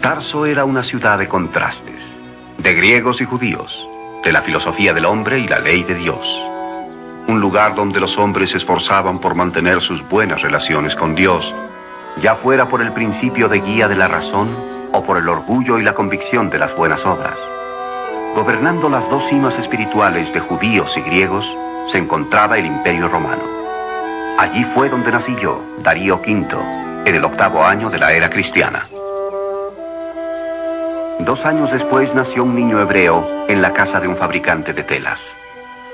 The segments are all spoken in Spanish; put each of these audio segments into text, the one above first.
Tarso era una ciudad de contrastes, de griegos y judíos, de la filosofía del hombre y la ley de Dios. Un lugar donde los hombres se esforzaban por mantener sus buenas relaciones con Dios, ya fuera por el principio de guía de la razón o por el orgullo y la convicción de las buenas obras. Gobernando las dos cimas espirituales de judíos y griegos, se encontraba el Imperio Romano. Allí fue donde nací yo, Darío V, en el 8º año de la era cristiana. 2 años después nació un niño hebreo en la casa de un fabricante de telas.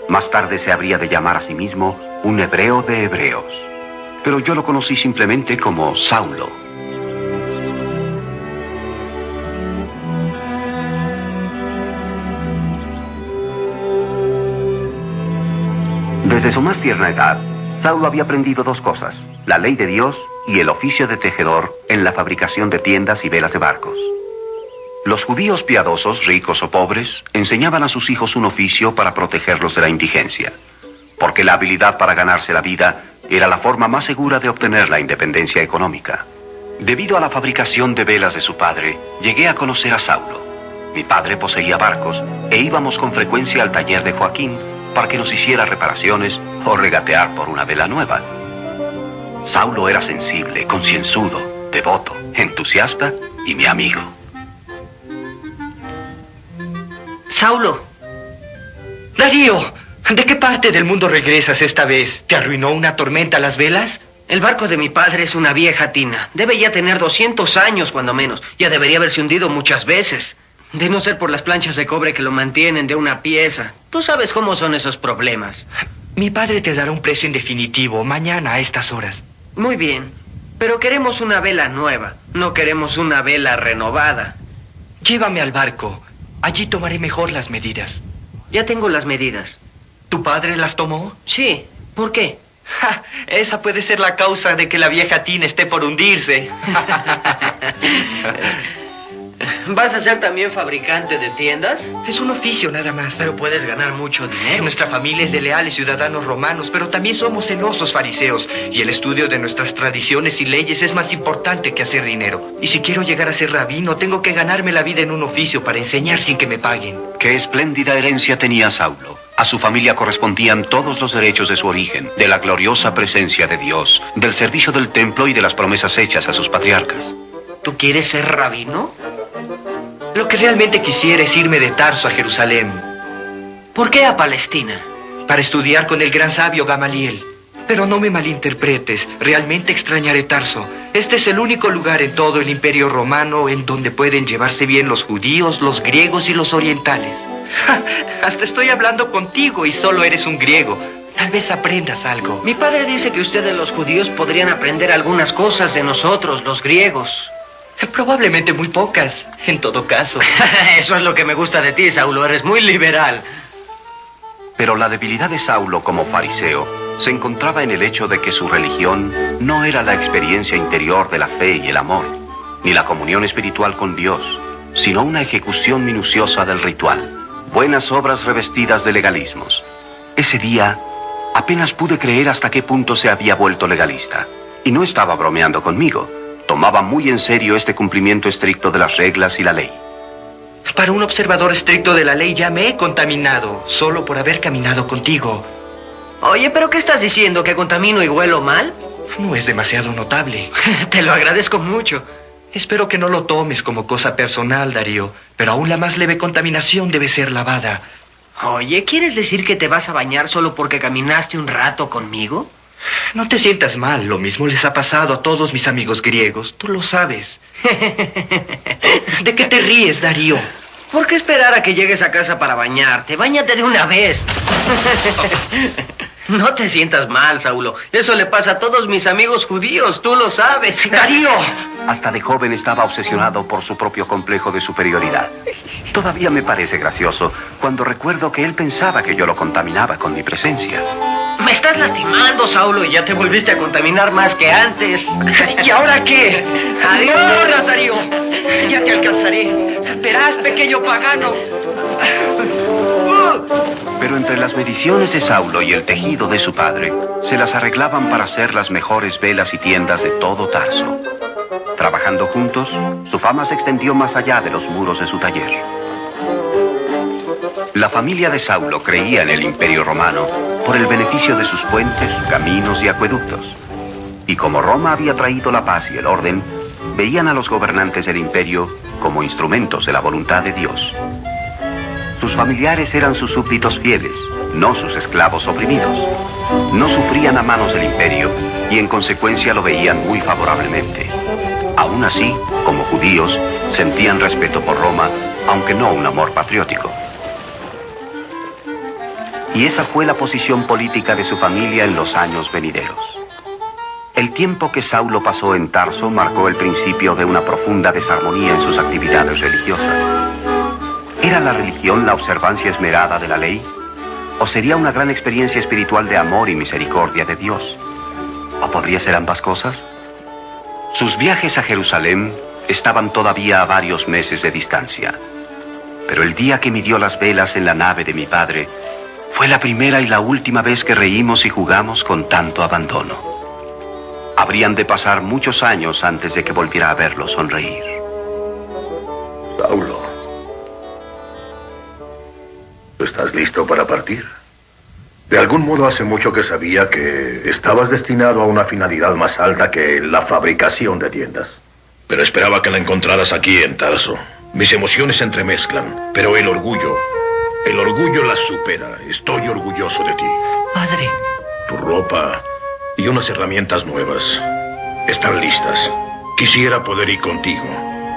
Más tarde se habría de llamar a sí mismo un hebreo de hebreos. Pero yo lo conocí simplemente como Saulo. Desde su más tierna edad, Saulo había aprendido 2 cosas: la ley de Dios y el oficio de tejedor en la fabricación de tiendas y velas de barcos. Los judíos piadosos, ricos o pobres, enseñaban a sus hijos un oficio para protegerlos de la indigencia, porque la habilidad para ganarse la vida era la forma más segura de obtener la independencia económica. Debido a la fabricación de velas de su padre, llegué a conocer a Saulo. Mi padre poseía barcos e íbamos con frecuencia al taller de Joaquín para que nos hiciera reparaciones o regatear por una vela nueva. Saulo era sensible, concienzudo, devoto, entusiasta y mi amigo. Saulo. Darío, ¿de qué parte del mundo regresas esta vez? ¿Te arruinó una tormenta las velas? El barco de mi padre es una vieja tina. Debe ya tener 200 años, cuando menos. Ya debería haberse hundido muchas veces. De no ser por las planchas de cobre que lo mantienen de una pieza. Tú sabes cómo son esos problemas. Mi padre te dará un precio en definitivo mañana a estas horas. Muy bien, pero queremos una vela nueva. No queremos una vela renovada. Llévame al barco. Allí tomaré mejor las medidas. Ya tengo las medidas. ¿Tu padre las tomó? Sí. ¿Por qué? Ja, esa puede ser la causa de que la vieja tina esté por hundirse. ¿Vas a ser también fabricante de tiendas? Es un oficio nada más. Pero puedes ganar mucho dinero. Nuestra familia es de leales ciudadanos romanos, pero también somos celosos fariseos. Y el estudio de nuestras tradiciones y leyes es más importante que hacer dinero. Y si quiero llegar a ser rabino, tengo que ganarme la vida en un oficio para enseñar sin que me paguen. Qué espléndida herencia tenía Saulo. A su familia correspondían todos los derechos de su origen, de la gloriosa presencia de Dios, del servicio del templo y de las promesas hechas a sus patriarcas. ¿Tú quieres ser rabino? Lo que realmente quisiera es irme de Tarso a Jerusalén. ¿Por qué a Palestina? Para estudiar con el gran sabio Gamaliel. Pero no me malinterpretes, realmente extrañaré Tarso. Este es el único lugar en todo el Imperio Romano en donde pueden llevarse bien los judíos, los griegos y los orientales. Ja, hasta estoy hablando contigo y solo eres un griego. Tal vez aprendas algo. Mi padre dice que ustedes los judíos podrían aprender algunas cosas de nosotros, los griegos. Probablemente muy pocas, en todo caso. Eso es lo que me gusta de ti, Saulo. Eres muy liberal. Pero la debilidad de Saulo como fariseo se encontraba en el hecho de que su religión no era la experiencia interior de la fe y el amor, ni la comunión espiritual con Dios, sino una ejecución minuciosa del ritual. Buenas obras revestidas de legalismos. Ese día apenas pude creer hasta qué punto se había vuelto legalista. Y no estaba bromeando conmigo. Tomaba muy en serio este cumplimiento estricto de las reglas y la ley. Para un observador estricto de la ley ya me he contaminado, solo por haber caminado contigo. Oye, ¿pero qué estás diciendo? ¿Que contamino y huelo mal? No es demasiado notable. Te lo agradezco mucho. Espero que no lo tomes como cosa personal, Darío, pero aún la más leve contaminación debe ser lavada. Oye, ¿quieres decir que te vas a bañar solo porque caminaste un rato conmigo? No te sientas mal, lo mismo les ha pasado a todos mis amigos griegos, tú lo sabes. ¿De qué te ríes, Darío? ¿Por qué esperar a que llegues a casa para bañarte? ¡Báñate de una vez! No te sientas mal, Saulo. Eso le pasa a todos mis amigos judíos, tú lo sabes. ¡Darío! Hasta de joven estaba obsesionado por su propio complejo de superioridad. Todavía me parece gracioso cuando recuerdo que él pensaba que yo lo contaminaba con mi presencia. Me estás lastimando, Saulo, y ya te volviste a contaminar más que antes. ¿Y ahora qué? ¡Adiós! ¡No corras, Darío! Ya te alcanzaré. Verás, pequeño pagano. Pero entre las mediciones de Saulo y el tejido de su padre, se las arreglaban para hacer las mejores velas y tiendas de todo Tarso. Trabajando juntos, su fama se extendió más allá de los muros de su taller. La familia de Saulo creía en el Imperio Romano por el beneficio de sus puentes, caminos y acueductos. Y como Roma había traído la paz y el orden, veían a los gobernantes del imperio como instrumentos de la voluntad de Dios. Sus familiares eran sus súbditos fieles, no sus esclavos oprimidos. No sufrían a manos del imperio y en consecuencia lo veían muy favorablemente. Aún así, como judíos, sentían respeto por Roma, aunque no un amor patriótico. Y esa fue la posición política de su familia en los años venideros. El tiempo que Saulo pasó en Tarso marcó el principio de una profunda desarmonía en sus actividades religiosas. ¿Era la religión la observancia esmerada de la ley? ¿O sería una gran experiencia espiritual de amor y misericordia de Dios? ¿O podría ser ambas cosas? Sus viajes a Jerusalén estaban todavía a varios meses de distancia. Pero el día que midió las velas en la nave de mi padre fue la primera y la última vez que reímos y jugamos con tanto abandono. Habrían de pasar muchos años antes de que volviera a verlo sonreír. Saulo, ¿estás listo para partir? De algún modo hace mucho que sabía que estabas destinado a una finalidad más alta que la fabricación de tiendas. Pero esperaba que la encontraras aquí en Tarso. Mis emociones se entremezclan, pero el orgullo las supera. Estoy orgulloso de ti. Padre. Tu ropa y unas herramientas nuevas están listas. Quisiera poder ir contigo.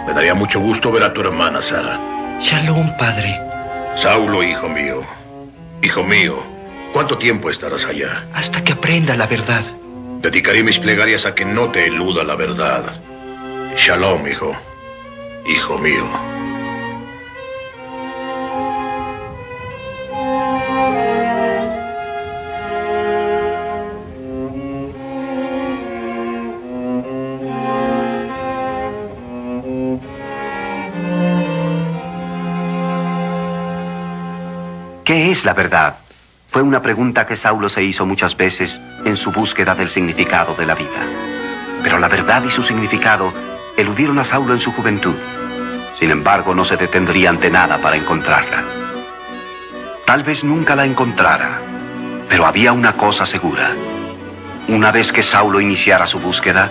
Me daría mucho gusto ver a tu hermana Sara. Shalom, padre. Saulo, hijo mío. Hijo mío, ¿cuánto tiempo estarás allá? Hasta que aprenda la verdad. Dedicaré mis plegarias a que no te eluda la verdad. Shalom, hijo. Hijo mío. ¿Qué es la verdad? Fue una pregunta que Saulo se hizo muchas veces en su búsqueda del significado de la vida. Pero la verdad y su significado eludieron a Saulo en su juventud. Sin embargo, no se detendría ante nada para encontrarla. Tal vez nunca la encontrara, pero había una cosa segura. Una vez que Saulo iniciara su búsqueda,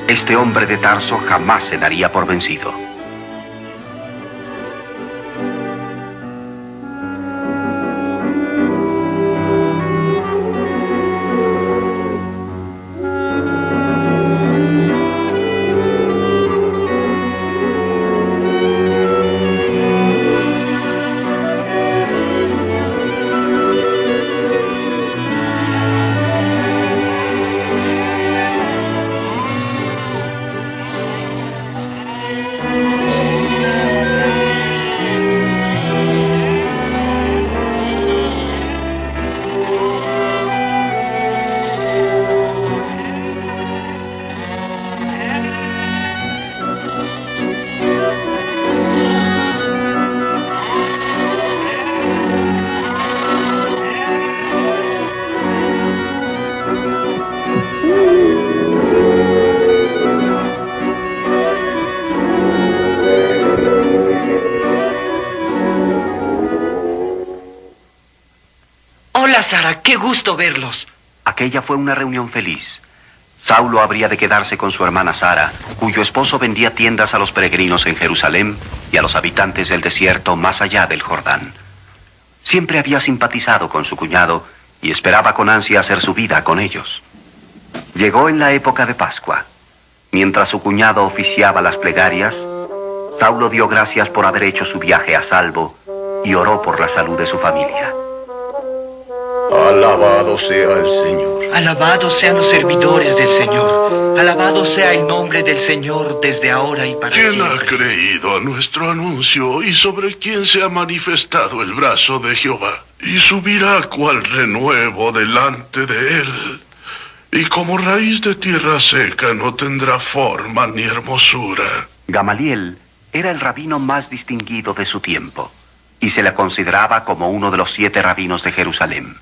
este hombre de Tarso jamás se daría por vencido. Hola, Sara, qué gusto verlos. Aquella fue una reunión feliz. Saulo habría de quedarse con su hermana Sara, cuyo esposo vendía tiendas a los peregrinos en Jerusalén y a los habitantes del desierto más allá del Jordán. Siempre había simpatizado con su cuñado y esperaba con ansia hacer su vida con ellos. Llegó en la época de Pascua. Mientras su cuñado oficiaba las plegarias, Saulo dio gracias por haber hecho su viaje a salvo y oró por la salud de su familia. Alabado sea el Señor. Alabados sean los servidores del Señor. Alabado sea el nombre del Señor desde ahora y para ¿Quién siempre. ha creído a nuestro anuncio y sobre quién se ha manifestado el brazo de Jehová? Y subirá cual renuevo delante de él. Y como raíz de tierra seca no tendrá forma ni hermosura. Gamaliel era el rabino más distinguido de su tiempo y se le consideraba como uno de los 7 rabinos de Jerusalén.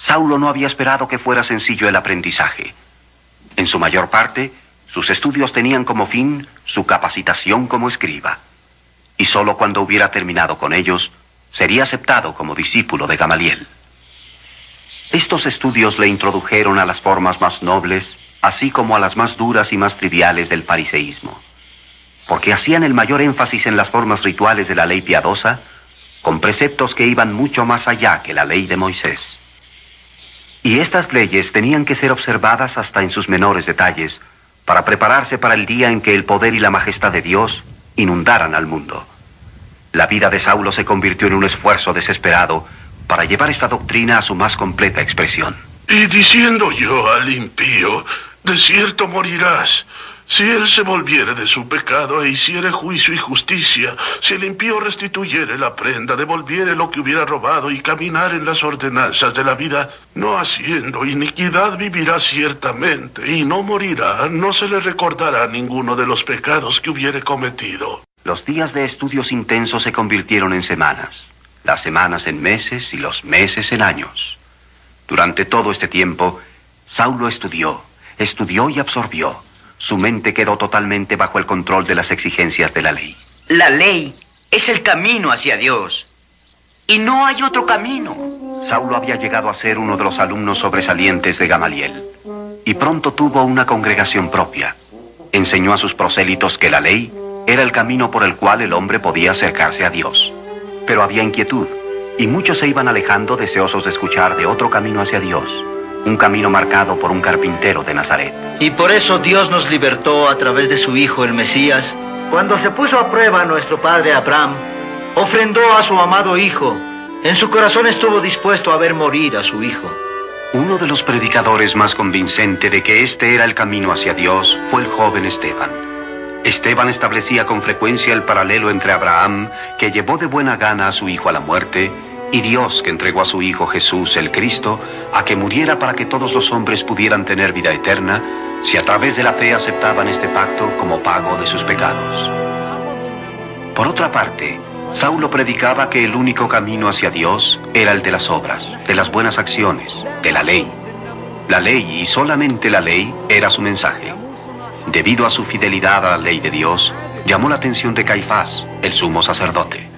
Saulo no había esperado que fuera sencillo el aprendizaje. En su mayor parte, Sus estudios tenían como fin su capacitación como escriba. Y solo cuando hubiera terminado con ellos, sería aceptado como discípulo de Gamaliel. Estos estudios le introdujeron a las formas más nobles, así como a las más duras y más triviales del fariseísmo, porque hacían el mayor énfasis en las formas rituales de la ley piadosa, con preceptos que iban mucho más allá que la ley de Moisés. Y estas leyes tenían que ser observadas hasta en sus menores detalles, para prepararse para el día en que el poder y la majestad de Dios inundaran al mundo. La vida de Saulo se convirtió en un esfuerzo desesperado para llevar esta doctrina a su más completa expresión. Y diciendo yo al impío, de cierto morirás, si él se volviere de su pecado e hiciere juicio y justicia, si el impío restituyere la prenda, devolviere lo que hubiera robado y caminar en las ordenanzas de la vida, no haciendo iniquidad, vivirá ciertamente y no morirá, no se le recordará ninguno de los pecados que hubiere cometido. Los días de estudios intensos se convirtieron en semanas, las semanas en meses y los meses en años. Durante todo este tiempo, Saulo estudió y absorbió. Su mente quedó totalmente bajo el control de las exigencias de la ley. La ley es el camino hacia Dios. Y no hay otro camino. Saulo había llegado a ser uno de los alumnos sobresalientes de Gamaliel. Y pronto tuvo una congregación propia. Enseñó a sus prosélitos que la ley era el camino por el cual el hombre podía acercarse a Dios. Pero había inquietud, y muchos se iban alejando deseosos de escuchar de otro camino hacia Dios. Un camino marcado por un carpintero de Nazaret. Y por eso Dios nos libertó a través de su Hijo, el Mesías. Cuando se puso a prueba nuestro padre Abraham, ofrendó a su amado Hijo. En su corazón estuvo dispuesto a ver morir a su Hijo. Uno de los predicadores más convincentes de que este era el camino hacia Dios fue el joven Esteban. Esteban establecía con frecuencia el paralelo entre Abraham, que llevó de buena gana a su hijo a la muerte, y Dios, que entregó a su Hijo Jesús, el Cristo, a que muriera para que todos los hombres pudieran tener vida eterna, si a través de la fe aceptaban este pacto como pago de sus pecados. Por otra parte, Saulo predicaba que el único camino hacia Dios era el de las obras, de las buenas acciones, de la ley. La ley, y solamente la ley, era su mensaje. Debido a su fidelidad a la ley de Dios, llamó la atención de Caifás, el sumo sacerdote.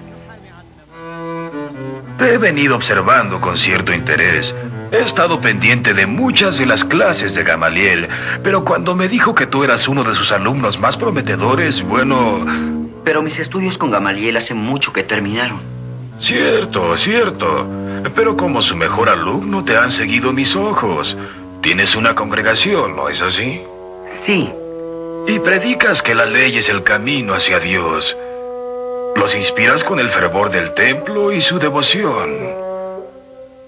Te he venido observando con cierto interés. He estado pendiente de muchas de las clases de Gamaliel, pero cuando me dijo que tú eras uno de sus alumnos más prometedores, bueno... Pero mis estudios con Gamaliel hace mucho que terminaron. Cierto. Pero como su mejor alumno te han seguido mis ojos. Tienes una congregación, ¿no es así? Sí. Y predicas que la ley es el camino hacia Dios. Los inspiras con el fervor del templo y su devoción.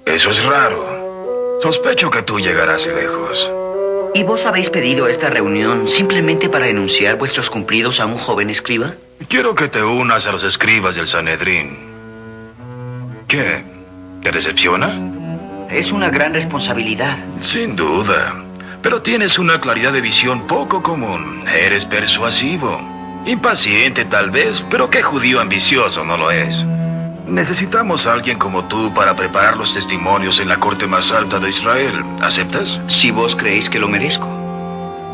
Eso es raro. Sospecho que tú llegarás lejos. ¿Y vos habéis pedido esta reunión simplemente para enunciar vuestros cumplidos a un joven escriba? Quiero que te unas a los escribas del Sanedrín. ¿Qué? ¿Te decepciona? Es una gran responsabilidad. Sin duda. Pero tienes una claridad de visión poco común. Eres persuasivo. Impaciente tal vez, pero qué judío ambicioso no lo es. Necesitamos a alguien como tú para preparar los testimonios en la corte más alta de Israel. ¿Aceptas? Si vos creéis que lo merezco.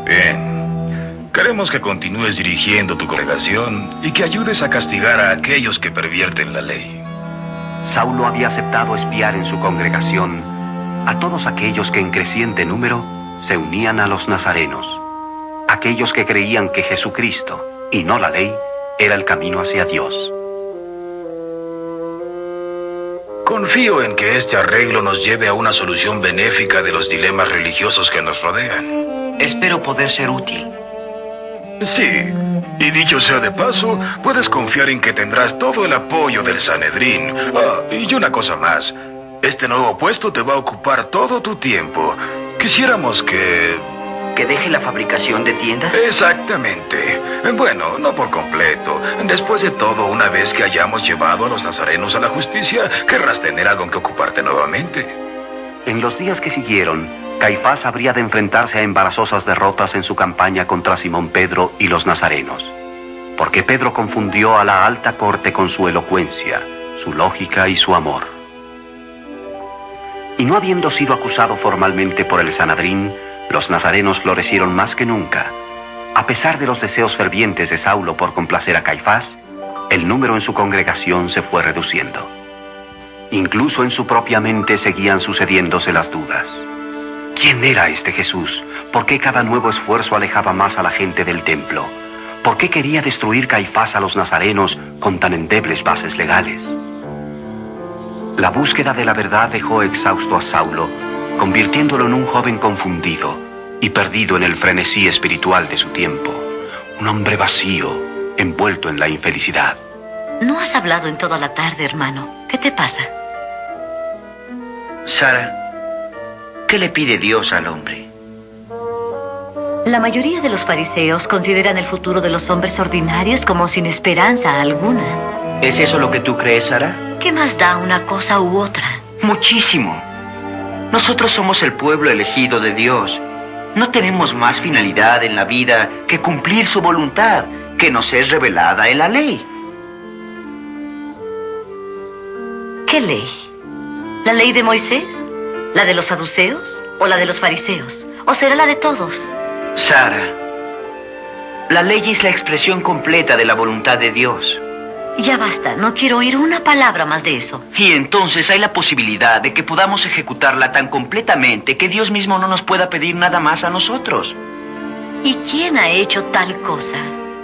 Bien. Queremos que continúes dirigiendo tu congregación y que ayudes a castigar a aquellos que pervierten la ley. Saulo había aceptado espiar en su congregación a todos aquellos que en creciente número se unían a los nazarenos, aquellos que creían que Jesucristo, y no la ley, era el camino hacia Dios. Confío en que este arreglo nos lleve a una solución benéfica de los dilemas religiosos que nos rodean. Espero poder ser útil. Sí, y dicho sea de paso, puedes confiar en que tendrás todo el apoyo del Sanedrín. Y una cosa más. Este nuevo puesto te va a ocupar todo tu tiempo. Quisiéramos que... ¿Que deje la fabricación de tiendas? Exactamente. Bueno, no por completo. Después de todo, una vez que hayamos llevado a los nazarenos a la justicia, querrás tener algo en que ocuparte nuevamente. En los días que siguieron, Caifás habría de enfrentarse a embarazosas derrotas en su campaña contra Simón Pedro y los nazarenos, porque Pedro confundió a la alta corte con su elocuencia, su lógica y su amor. Y no habiendo sido acusado formalmente por el Sanedrín, los nazarenos florecieron más que nunca. A pesar de los deseos fervientes de Saulo por complacer a Caifás, el número en su congregación se fue reduciendo. Incluso en su propia mente seguían sucediéndose las dudas. ¿Quién era este Jesús? ¿Por qué cada nuevo esfuerzo alejaba más a la gente del templo? ¿Por qué quería destruir Caifás a los nazarenos con tan endebles bases legales? La búsqueda de la verdad dejó exhausto a Saulo, convirtiéndolo en un joven confundido y perdido en el frenesí espiritual de su tiempo. Un hombre vacío, envuelto en la infelicidad. No has hablado en toda la tarde, hermano. ¿Qué te pasa? Sara, ¿qué le pide Dios al hombre? La mayoría de los fariseos consideran el futuro de los hombres ordinarios como sin esperanza alguna. ¿Es eso lo que tú crees, Sara? ¿Qué más da una cosa u otra? Muchísimo. Nosotros somos el pueblo elegido de Dios. No tenemos más finalidad en la vida que cumplir su voluntad, que nos es revelada en la ley. ¿Qué ley? ¿La ley de Moisés? ¿La de los saduceos? ¿O la de los fariseos? ¿O será la de todos? Sara, la ley es la expresión completa de la voluntad de Dios. Ya basta, no quiero oír una palabra más de eso. Y entonces hay la posibilidad de que podamos ejecutarla tan completamente que Dios mismo no nos pueda pedir nada más a nosotros. ¿Y quién ha hecho tal cosa?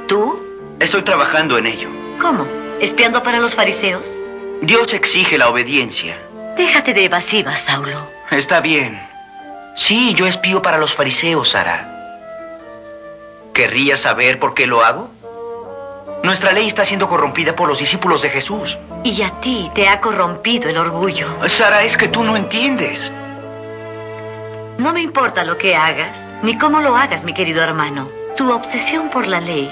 ¿Tú? Estoy trabajando en ello. ¿Cómo? ¿Espiando para los fariseos? Dios exige la obediencia. Déjate de evasivas, Saulo. Está bien. Sí, yo espío para los fariseos, Sara. ¿Querrías saber por qué lo hago? Nuestra ley está siendo corrompida por los discípulos de Jesús. Y a ti te ha corrompido el orgullo. Sara, es que tú no entiendes. No me importa lo que hagas, ni cómo lo hagas, mi querido hermano. Tu obsesión por la ley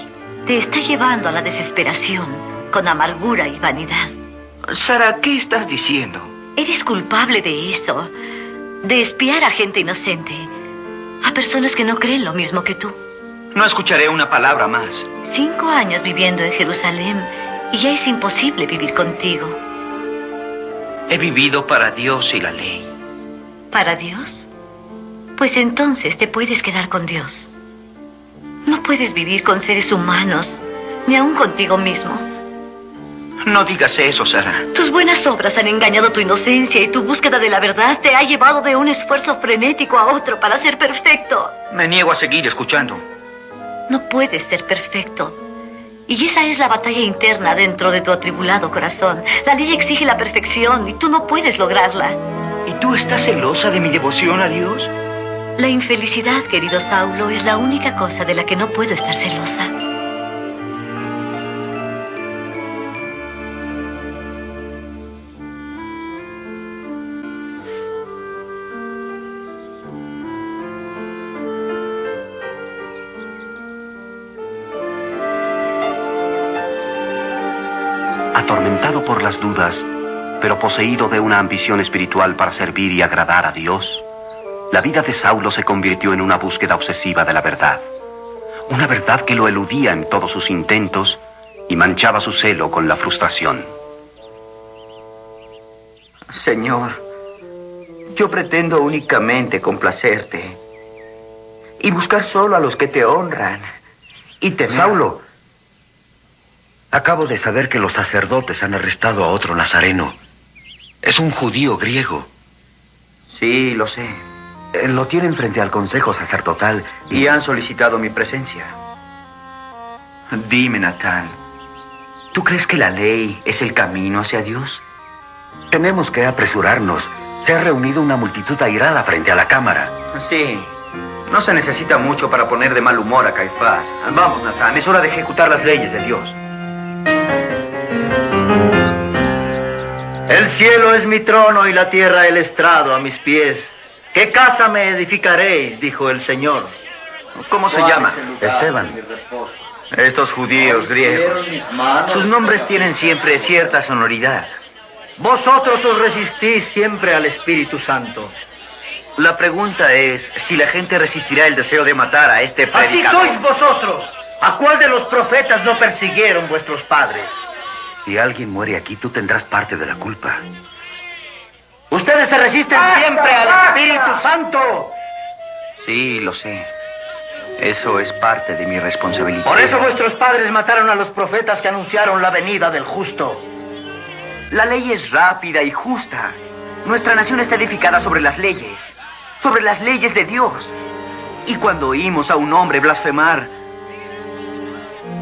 te está llevando a la desesperación, con amargura y vanidad. Sara, ¿qué estás diciendo? Eres culpable de eso, de espiar a gente inocente, a personas que no creen lo mismo que tú. No escucharé una palabra más. 5 años viviendo en Jerusalén y ya es imposible vivir contigo. He vivido para Dios y la ley. ¿Para Dios? Pues entonces te puedes quedar con Dios. No puedes vivir con seres humanos, ni aún contigo mismo. No digas eso, Sara. Tus buenas obras han engañado tu inocencia y tu búsqueda de la verdad te ha llevado de un esfuerzo frenético a otro para ser perfecto. Me niego a seguir escuchando. No puedes ser perfecto. Y esa es la batalla interna dentro de tu atribulado corazón. La ley exige la perfección y tú no puedes lograrla. ¿Y tú estás celosa de mi devoción a Dios? La infelicidad, querido Saulo, es la única cosa de la que no puedo estar celosa. Atormentado por las dudas, pero poseído de una ambición espiritual para servir y agradar a Dios, la vida de Saulo se convirtió en una búsqueda obsesiva de la verdad. Una verdad que lo eludía en todos sus intentos y manchaba su celo con la frustración. Señor, yo pretendo únicamente complacerte y buscar solo a los que te honran y temer. Saulo, acabo de saber que los sacerdotes han arrestado a otro nazareno. Es un judío griego. Sí, lo sé. Lo tienen frente al consejo sacerdotal Y han solicitado mi presencia. Dime, Natán, ¿tú crees que la ley es el camino hacia Dios? tenemos que apresurarnos. Se ha reunido una multitud airada frente a la cámara. Sí. No se necesita mucho para poner de mal humor a Caifás. Vamos, Natán, es hora de ejecutar las leyes de Dios. El cielo es mi trono y la tierra el estrado a mis pies. ¿Qué casa me edificaréis?, dijo el Señor. ¿Cómo se llama? Esteban. Estos judíos griegos. Sus nombres tienen siempre cierta sonoridad. Vosotros os resistís siempre al Espíritu Santo. La pregunta es si la gente resistirá el deseo de matar a este Así predicador. sois vosotros. ¿A cuál de los profetas no persiguieron vuestros padres? Si alguien muere aquí, tú tendrás parte de la culpa. Ustedes se resisten siempre al Espíritu Santo. Sí, lo sé. Eso es parte de mi responsabilidad. Por eso vuestros padres mataron a los profetas que anunciaron la venida del justo. La ley es rápida y justa. Nuestra nación está edificada sobre las leyes de Dios. Y cuando oímos a un hombre blasfemar,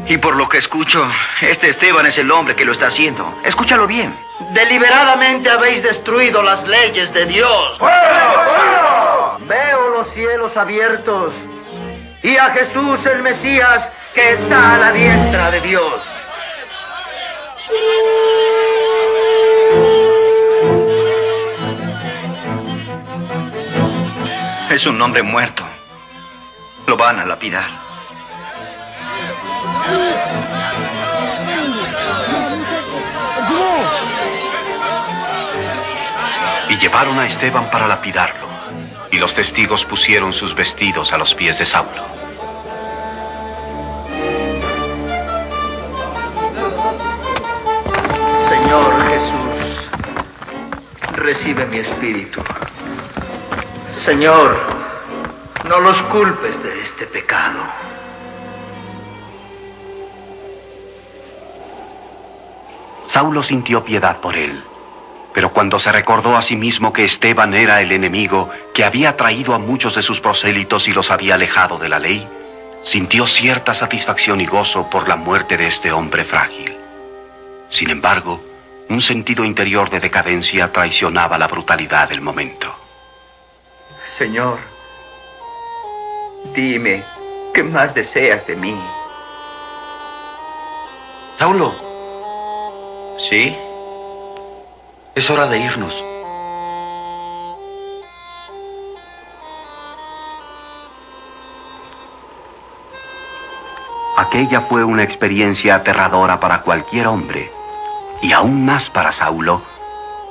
y por lo que escucho, este Esteban es el hombre que lo está haciendo. Escúchalo bien. Deliberadamente habéis destruido las leyes de Dios. Veo los cielos abiertos y a Jesús el Mesías que está a la diestra de Dios. Es un hombre muerto. Lo van a lapidar. Y llevaron a Esteban para lapidarlo. Y los testigos pusieron sus vestidos a los pies de Saulo. Señor Jesús, recibe mi espíritu. Señor, no los culpes de este pecado. Saulo sintió piedad por él, pero cuando se recordó a sí mismo que Esteban era el enemigo que había traído a muchos de sus prosélitos y los había alejado de la ley, sintió cierta satisfacción y gozo por la muerte de este hombre frágil. Sin embargo, un sentido interior de decadencia traicionaba la brutalidad del momento. Señor, dime, ¿qué más deseas de mí? Saulo, ¿Sí? es hora de irnos. Aquella fue una experiencia aterradora para cualquier hombre, y aún más para Saulo,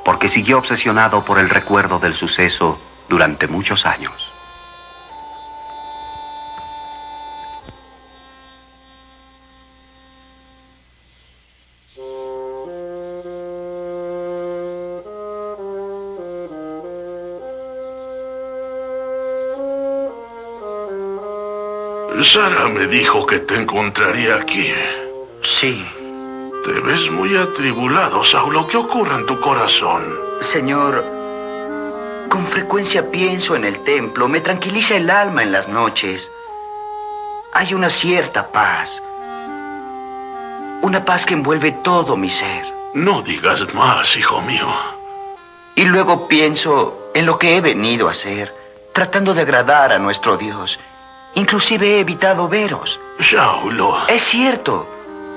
porque siguió obsesionado por el recuerdo del suceso durante muchos años. Sara me dijo que te encontraría aquí. Sí. Te ves muy atribulado, Saulo. ¿Qué ocurre en tu corazón? Señor, con frecuencia pienso en el templo. Me tranquiliza el alma en las noches. Hay una cierta paz. Una paz que envuelve todo mi ser. No digas más, hijo mío. Y luego pienso en lo que he venido a hacer, tratando de agradar a nuestro Dios. Inclusive he evitado veros. Saulo. Es cierto.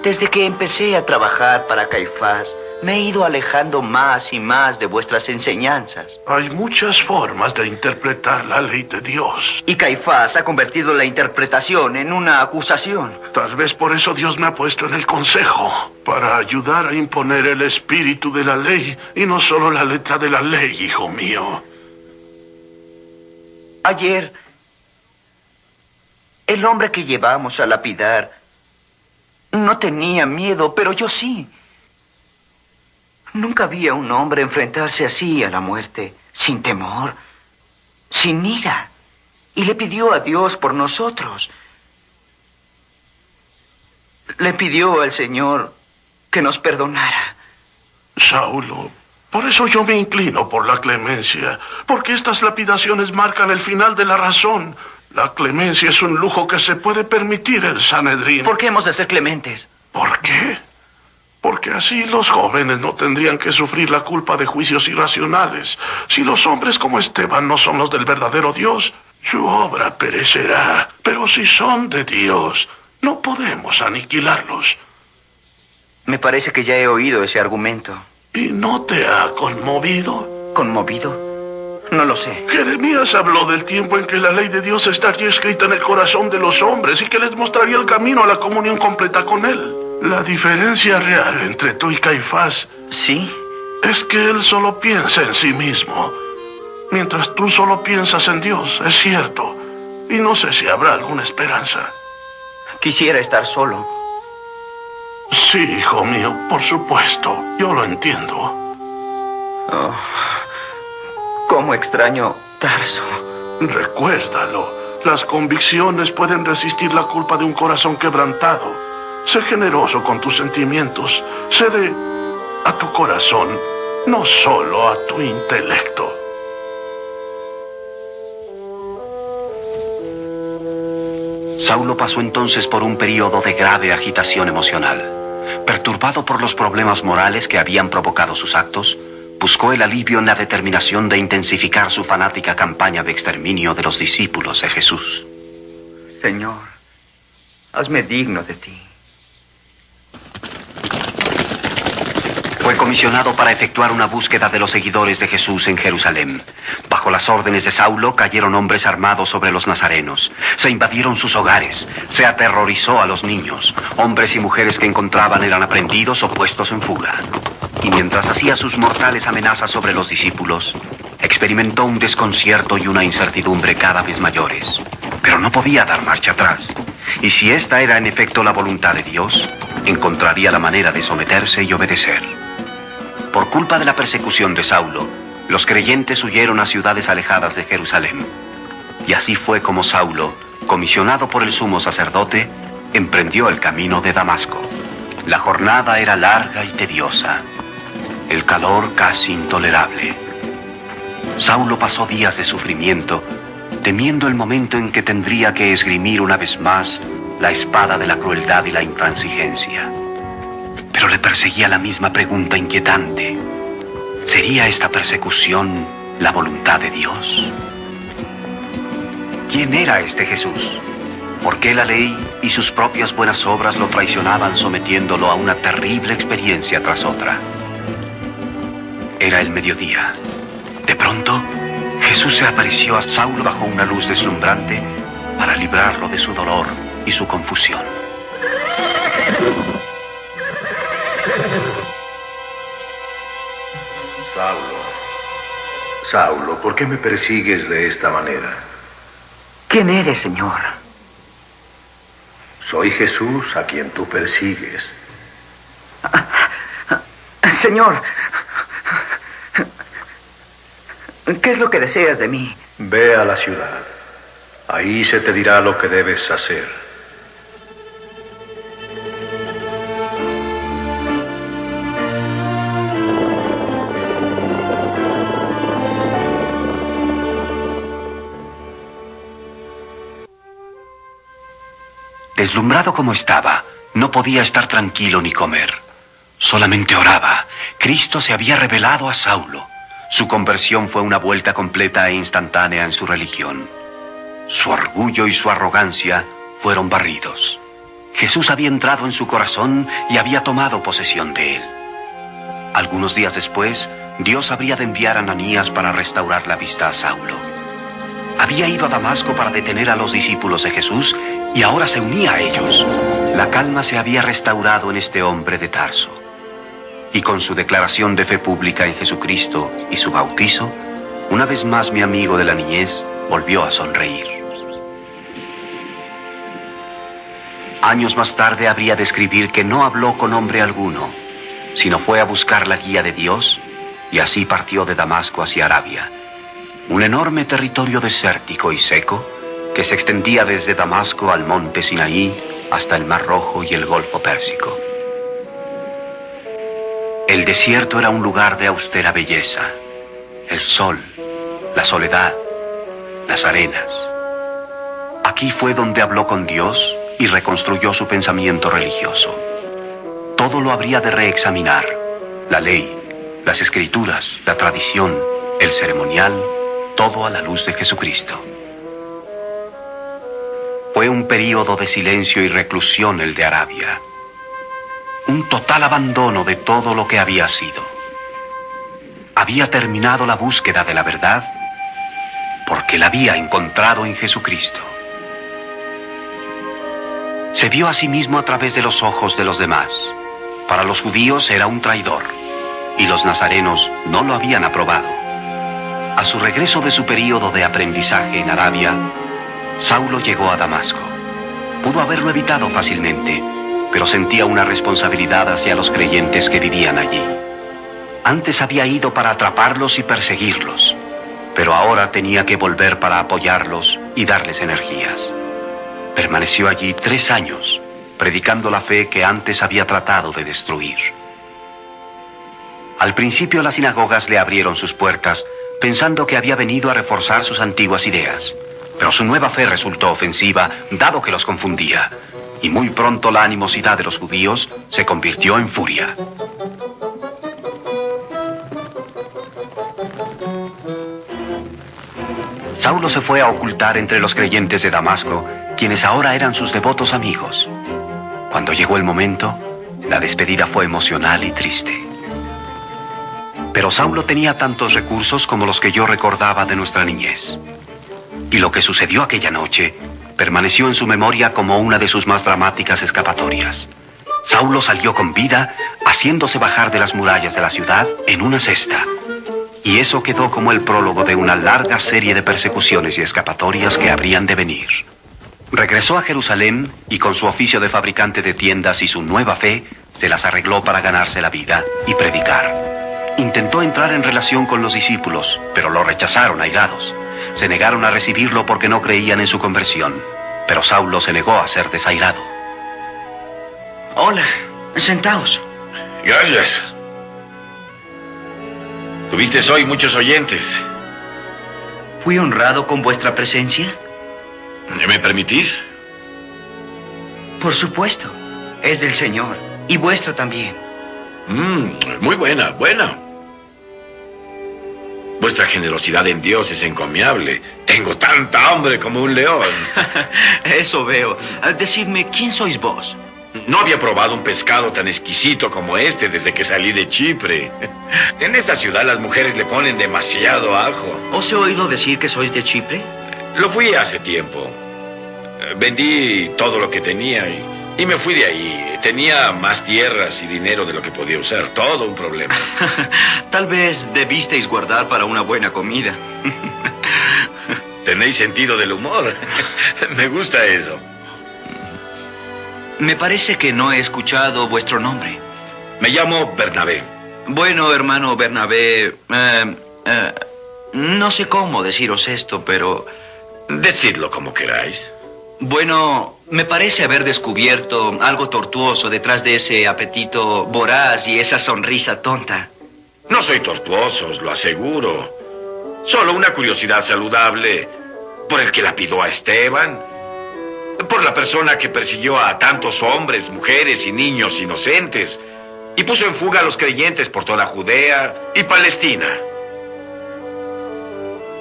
Desde que empecé a trabajar para Caifás, me he ido alejando más y más de vuestras enseñanzas. Hay muchas formas de interpretar la ley de Dios. Y Caifás ha convertido la interpretación en una acusación. Tal vez por eso Dios me ha puesto en el consejo, para ayudar a imponer el espíritu de la ley y no solo la letra de la ley, hijo mío. Ayer, el hombre que llevamos a lapidar no tenía miedo, pero yo sí. Nunca vi a un hombre enfrentarse así a la muerte, sin temor, sin ira, y le pidió a Dios por nosotros. Le pidió al Señor que nos perdonara. Saulo, por eso yo me inclino por la clemencia, porque estas lapidaciones marcan el final de la razón. La clemencia es un lujo que se puede permitir el Sanedrín. ¿Por qué hemos de ser clementes? ¿Por qué? Porque así los jóvenes no tendrían que sufrir la culpa de juicios irracionales. Si los hombres como Esteban no son los del verdadero Dios, su obra perecerá. Pero si son de Dios, no podemos aniquilarlos. Me parece que ya he oído ese argumento. ¿Y no te ha conmovido? ¿Conmovido? No lo sé. Jeremías habló del tiempo en que la ley de Dios está aquí escrita en el corazón de los hombres y que les mostraría el camino a la comunión completa con Él. La diferencia real entre tú y Caifás, ¿sí?, es que él solo piensa en sí mismo, mientras tú solo piensas en Dios, es cierto. Y no sé si habrá alguna esperanza. Quisiera estar solo. Sí, hijo mío, por supuesto. Yo lo entiendo. Oh, cómo extraño Tarso. Recuérdalo. Las convicciones pueden resistir la culpa de un corazón quebrantado. Sé generoso con tus sentimientos. Cede a tu corazón, no solo a tu intelecto. Saulo pasó entonces por un periodo de grave agitación emocional. Perturbado por los problemas morales que habían provocado sus actos, buscó el alivio en la determinación de intensificar su fanática campaña de exterminio de los discípulos de Jesús. Señor, hazme digno de ti. Fue comisionado para efectuar una búsqueda de los seguidores de Jesús en Jerusalén. Bajo las órdenes de Saulo cayeron hombres armados sobre los nazarenos. Se invadieron sus hogares. Se aterrorizó a los niños. Hombres y mujeres que encontraban eran aprehendidos o puestos en fuga. Y mientras hacía sus mortales amenazas sobre los discípulos, experimentó un desconcierto y una incertidumbre cada vez mayores. Pero no podía dar marcha atrás. Y si esta era en efecto la voluntad de Dios, encontraría la manera de someterse y obedecer. Por culpa de la persecución de Saulo, los creyentes huyeron a ciudades alejadas de Jerusalén. Y así fue como Saulo, comisionado por el sumo sacerdote, emprendió el camino de Damasco. La jornada era larga y tediosa. El calor casi intolerable. Saulo pasó días de sufrimiento, temiendo el momento en que tendría que esgrimir una vez más la espada de la crueldad y la intransigencia. Pero le perseguía la misma pregunta inquietante. ¿Sería esta persecución la voluntad de Dios? ¿Quién era este Jesús? ¿Por qué la ley y sus propias buenas obras lo traicionaban, sometiéndolo a una terrible experiencia tras otra? Era el mediodía. De pronto, Jesús se apareció a Saulo bajo una luz deslumbrante para librarlo de su dolor y su confusión. Saulo, ¿por qué me persigues de esta manera? ¿Quién eres, Señor? Soy Jesús a quien tú persigues. Señor, ¿qué es lo que deseas de mí? Ve a la ciudad. Ahí se te dirá lo que debes hacer. Deslumbrado como estaba, no podía estar tranquilo ni comer. Solamente oraba. Cristo se había revelado a Saulo. Su conversión fue una vuelta completa e instantánea en su religión. Su orgullo y su arrogancia fueron barridos. Jesús había entrado en su corazón y había tomado posesión de él. Algunos días después, Dios habría de enviar a Ananías para restaurar la vista a Saulo. Había ido a Damasco para detener a los discípulos de Jesús y ahora se unía a ellos. La calma se había restaurado en este hombre de Tarso. Y con su declaración de fe pública en Jesucristo y su bautizo, una vez más mi amigo de la niñez volvió a sonreír. Años más tarde habría de escribir que no habló con hombre alguno, sino fue a buscar la guía de Dios y así partió de Damasco hacia Arabia, un enorme territorio desértico y seco que se extendía desde Damasco al monte Sinaí hasta el Mar Rojo y el Golfo Pérsico. El desierto era un lugar de austera belleza. El sol, la soledad, las arenas. Aquí fue donde habló con Dios y reconstruyó su pensamiento religioso. Todo lo habría de reexaminar: la ley, las escrituras, la tradición, el ceremonial, todo a la luz de Jesucristo. Fue un período de silencio y reclusión el de Arabia. Un total abandono de todo lo que había sido. Había terminado la búsqueda de la verdad porque la había encontrado en Jesucristo. Se vio a sí mismo a través de los ojos de los demás. Para los judíos era un traidor y los nazarenos no lo habían aprobado. A su regreso de su período de aprendizaje en Arabia, Saulo llegó a Damasco. Pudo haberlo evitado fácilmente, pero sentía una responsabilidad hacia los creyentes que vivían allí. Antes había ido para atraparlos y perseguirlos, pero ahora tenía que volver para apoyarlos y darles energías. Permaneció allí 3 años, predicando la fe que antes había tratado de destruir. Al principio las sinagogas le abrieron sus puertas, pensando que había venido a reforzar sus antiguas ideas. Pero su nueva fe resultó ofensiva, dado que los confundía. Y muy pronto la animosidad de los judíos se convirtió en furia. Saulo se fue a ocultar entre los creyentes de Damasco, quienes ahora eran sus devotos amigos. Cuando llegó el momento, la despedida fue emocional y triste. Pero Saulo tenía tantos recursos como los que yo recordaba de nuestra niñez. Y lo que sucedió aquella noche permaneció en su memoria como una de sus más dramáticas escapatorias. Saulo salió con vida, haciéndose bajar de las murallas de la ciudad en una cesta. Y eso quedó como el prólogo de una larga serie de persecuciones y escapatorias que habrían de venir. Regresó a Jerusalén y con su oficio de fabricante de tiendas y su nueva fe, se las arregló para ganarse la vida y predicar. Intentó entrar en relación con los discípulos, pero lo rechazaron airados. Se negaron a recibirlo porque no creían en su conversión, pero Saulo se negó a ser desairado. Hola, sentaos. Gracias. Tuviste hoy muchos oyentes. ¿Fui honrado con vuestra presencia? ¿Me permitís? Por supuesto. Es del Señor. Y vuestro también. Muy buena. Vuestra generosidad en Dios es encomiable. Tengo tanta hambre como un león. Eso veo. Decidme, ¿quién sois vos? No había probado un pescado tan exquisito como este desde que salí de Chipre. En esta ciudad las mujeres le ponen demasiado ajo. ¿Os he oído decir que sois de Chipre? Lo fui hace tiempo. Vendí todo lo que tenía y me fui de ahí. Tenía más tierras y dinero de lo que podía usar. Todo un problema. Tal vez debisteis guardar para una buena comida. Tenéis sentido del humor. Me gusta eso. Me parece que no he escuchado vuestro nombre. Me llamo Bernabé. Bueno, hermano Bernabé, no sé cómo deciros esto, pero... Decidlo como queráis. Bueno, me parece haber descubierto algo tortuoso detrás de ese apetito voraz y esa sonrisa tonta. No soy tortuoso, os lo aseguro. Solo una curiosidad saludable por el que lapidó a Esteban, por la persona que persiguió a tantos hombres, mujeres y niños inocentes y puso en fuga a los creyentes por toda Judea y Palestina.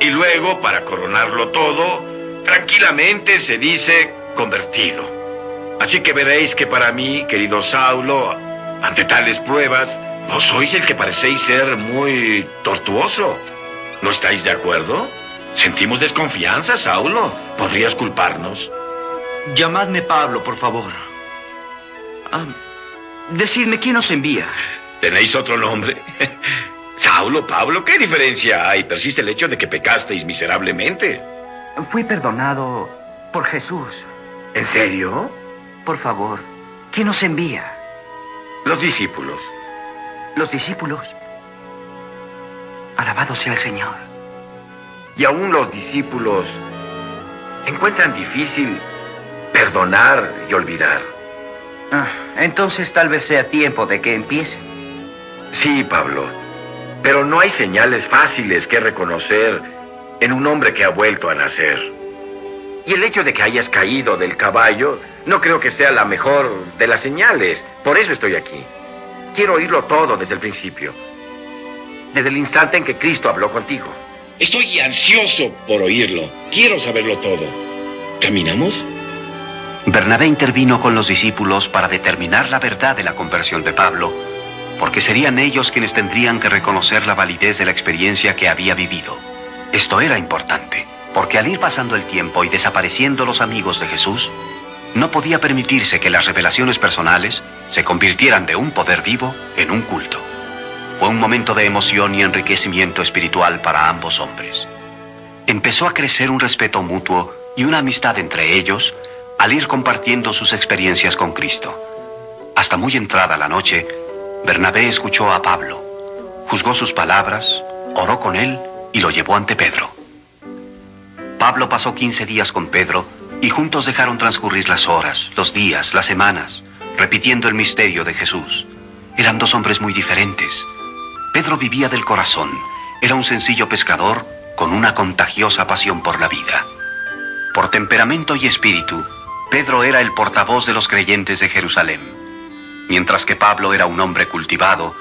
Y luego, para coronarlo todo, tranquilamente se dice convertido. Así que veréis que para mí, querido Saulo, ante tales pruebas, no sois el que parecéis ser muy tortuoso. ¿No estáis de acuerdo? Sentimos desconfianza, Saulo. ¿Podrías culparnos? Llamadme Pablo, por favor. Decidme quién os envía. ¿Tenéis otro nombre? Saulo, Pablo, ¿qué diferencia hay? Persiste el hecho de que pecasteis miserablemente. Fui perdonado por Jesús. ¿En serio? Por favor, ¿quién os envía? Los discípulos. ¿Los discípulos? Alabado sea el Señor. Y aún los discípulos encuentran difícil perdonar y olvidar. Entonces tal vez sea tiempo de que empiecen. Sí, Pablo. Pero no hay señales fáciles que reconocer en un hombre que ha vuelto a nacer. Y el hecho de que hayas caído del caballo no creo que sea la mejor de las señales. Por eso estoy aquí. Quiero oírlo todo desde el principio. Desde el instante en que Cristo habló contigo. Estoy ansioso por oírlo. Quiero saberlo todo. ¿Caminamos? Bernabé intervino con los discípulos para determinar la verdad de la conversión de Pablo, porque serían ellos quienes tendrían que reconocer la validez de la experiencia que había vivido. Esto era importante, porque al ir pasando el tiempo y desapareciendo los amigos de Jesús, no podía permitirse que las revelaciones personales se convirtieran de un poder vivo en un culto. Fue un momento de emoción y enriquecimiento espiritual para ambos hombres. Empezó a crecer un respeto mutuo y una amistad entre ellos al ir compartiendo sus experiencias con Cristo. Hasta muy entrada la noche, Bernabé escuchó a Pablo, juzgó sus palabras, oró con él y lo llevó ante Pedro. Pablo pasó 15 días con Pedro y juntos dejaron transcurrir las horas, los días, las semanas, repitiendo el misterio de Jesús. Eran dos hombres muy diferentes. Pedro vivía del corazón, era un sencillo pescador con una contagiosa pasión por la vida. Por temperamento y espíritu, Pedro era el portavoz de los creyentes de Jerusalén, mientras que Pablo era un hombre cultivado,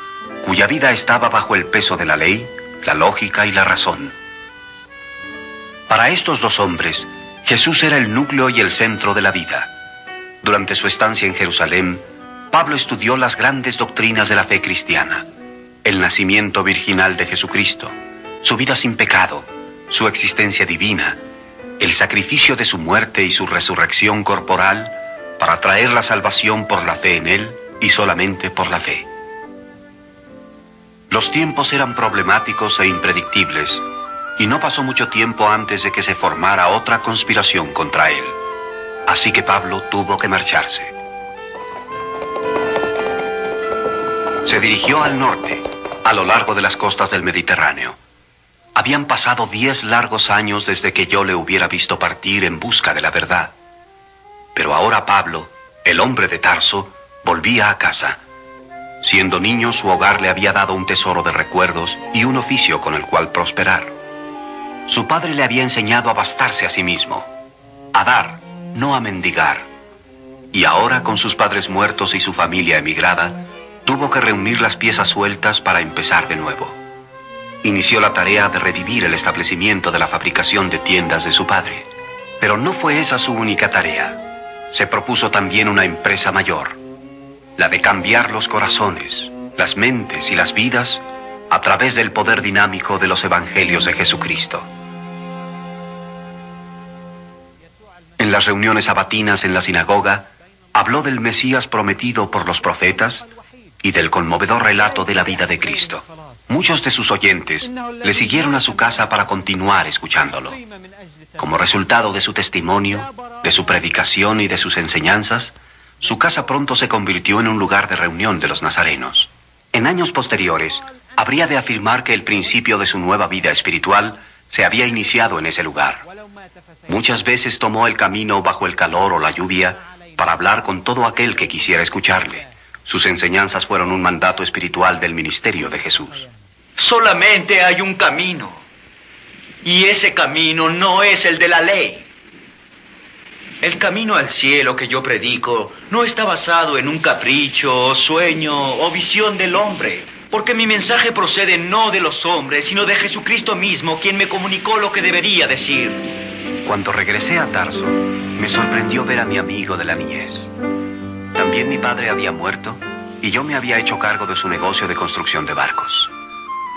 cuya vida estaba bajo el peso de la ley, la lógica y la razón. Para estos dos hombres, Jesús era el núcleo y el centro de la vida. Durante su estancia en Jerusalén, Pablo estudió las grandes doctrinas de la fe cristiana: el nacimiento virginal de Jesucristo, su vida sin pecado, su existencia divina, el sacrificio de su muerte y su resurrección corporal para traer la salvación por la fe en Él y solamente por la fe. Los tiempos eran problemáticos e impredictibles, y no pasó mucho tiempo antes de que se formara otra conspiración contra él. Así que Pablo tuvo que marcharse. Se dirigió al norte, a lo largo de las costas del Mediterráneo. Habían pasado 10 largos años desde que yo le hubiera visto partir en busca de la verdad. Pero ahora Pablo, el hombre de Tarso, volvía a casa. Siendo niño, su hogar le había dado un tesoro de recuerdos y un oficio con el cual prosperar. Su padre le había enseñado a bastarse a sí mismo, a dar, no a mendigar. Y ahora, con sus padres muertos y su familia emigrada, tuvo que reunir las piezas sueltas para empezar de nuevo. Inició la tarea de revivir el establecimiento de la fabricación de tiendas de su padre. Pero no fue esa su única tarea. Se propuso también una empresa mayor, la de cambiar los corazones, las mentes y las vidas a través del poder dinámico de los evangelios de Jesucristo. En las reuniones sabatinas en la sinagoga, habló del Mesías prometido por los profetas y del conmovedor relato de la vida de Cristo. Muchos de sus oyentes le siguieron a su casa para continuar escuchándolo. Como resultado de su testimonio, de su predicación y de sus enseñanzas, su casa pronto se convirtió en un lugar de reunión de los nazarenos. En años posteriores, habría de afirmar que el principio de su nueva vida espiritual se había iniciado en ese lugar. Muchas veces tomó el camino bajo el calor o la lluvia para hablar con todo aquel que quisiera escucharle. Sus enseñanzas fueron un mandato espiritual del ministerio de Jesús. Solamente hay un camino, y ese camino no es el de la ley. El camino al cielo que yo predico no está basado en un capricho, sueño o visión del hombre, porque mi mensaje procede no de los hombres, sino de Jesucristo mismo, quien me comunicó lo que debería decir. Cuando regresé a Tarso, me sorprendió ver a mi amigo de la niñez. También mi padre había muerto y yo me había hecho cargo de su negocio de construcción de barcos.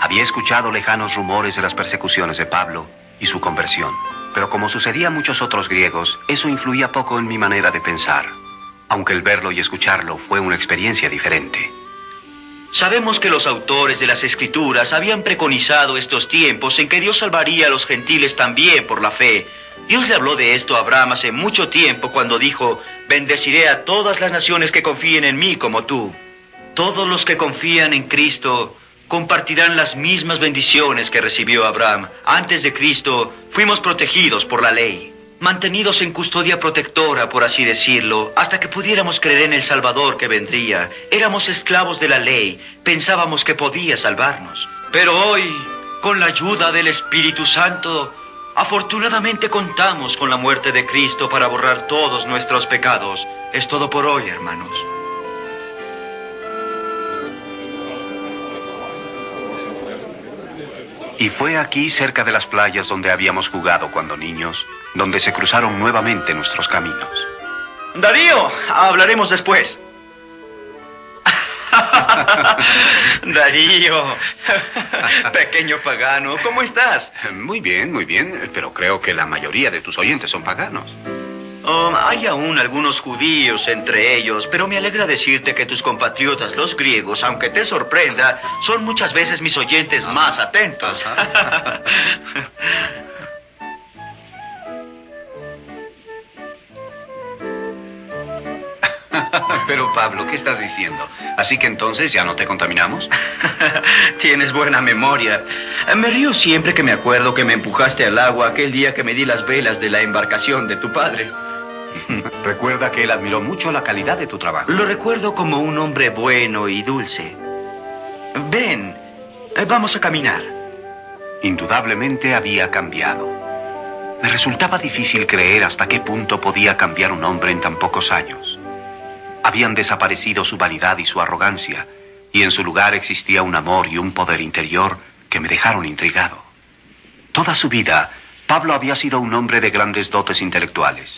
Había escuchado lejanos rumores de las persecuciones de Pablo y su conversión, pero como sucedía a muchos otros griegos, eso influía poco en mi manera de pensar, aunque el verlo y escucharlo fue una experiencia diferente. Sabemos que los autores de las Escrituras habían preconizado estos tiempos en que Dios salvaría a los gentiles también por la fe. Dios le habló de esto a Abraham hace mucho tiempo cuando dijo: bendeciré a todas las naciones que confíen en mí como tú. Todos los que confían en Cristo compartirán las mismas bendiciones que recibió Abraham. Antes de Cristo fuimos protegidos por la ley, mantenidos en custodia protectora, por así decirlo, hasta que pudiéramos creer en el Salvador que vendría. Éramos esclavos de la ley, pensábamos que podía salvarnos. Pero hoy, con la ayuda del Espíritu Santo, afortunadamente contamos con la muerte de Cristo para borrar todos nuestros pecados. Es todo por hoy, hermanos. Y fue aquí, cerca de las playas donde habíamos jugado cuando niños, donde se cruzaron nuevamente nuestros caminos. Darío, hablaremos después. Darío, pequeño pagano, ¿cómo estás? Muy bien, pero creo que la mayoría de tus oyentes son paganos. Hay aún algunos judíos entre ellos, pero me alegra decirte que tus compatriotas, los griegos, aunque te sorprenda, son muchas veces mis oyentes más atentos. Pero Pablo, ¿qué estás diciendo? ¿Así que entonces ya no te contaminamos? Tienes buena memoria. Me río siempre que me acuerdo que me empujaste al agua aquel día que me di las velas de la embarcación de tu padre. Recuerda que él admiró mucho la calidad de tu trabajo. Lo recuerdo como un hombre bueno y dulce. Ven, vamos a caminar. Indudablemente había cambiado. Me resultaba difícil creer hasta qué punto podía cambiar un hombre en tan pocos años. Habían desaparecido su vanidad y su arrogancia, y en su lugar existía un amor y un poder interior que me dejaron intrigado. Toda su vida, Pablo había sido un hombre de grandes dotes intelectuales.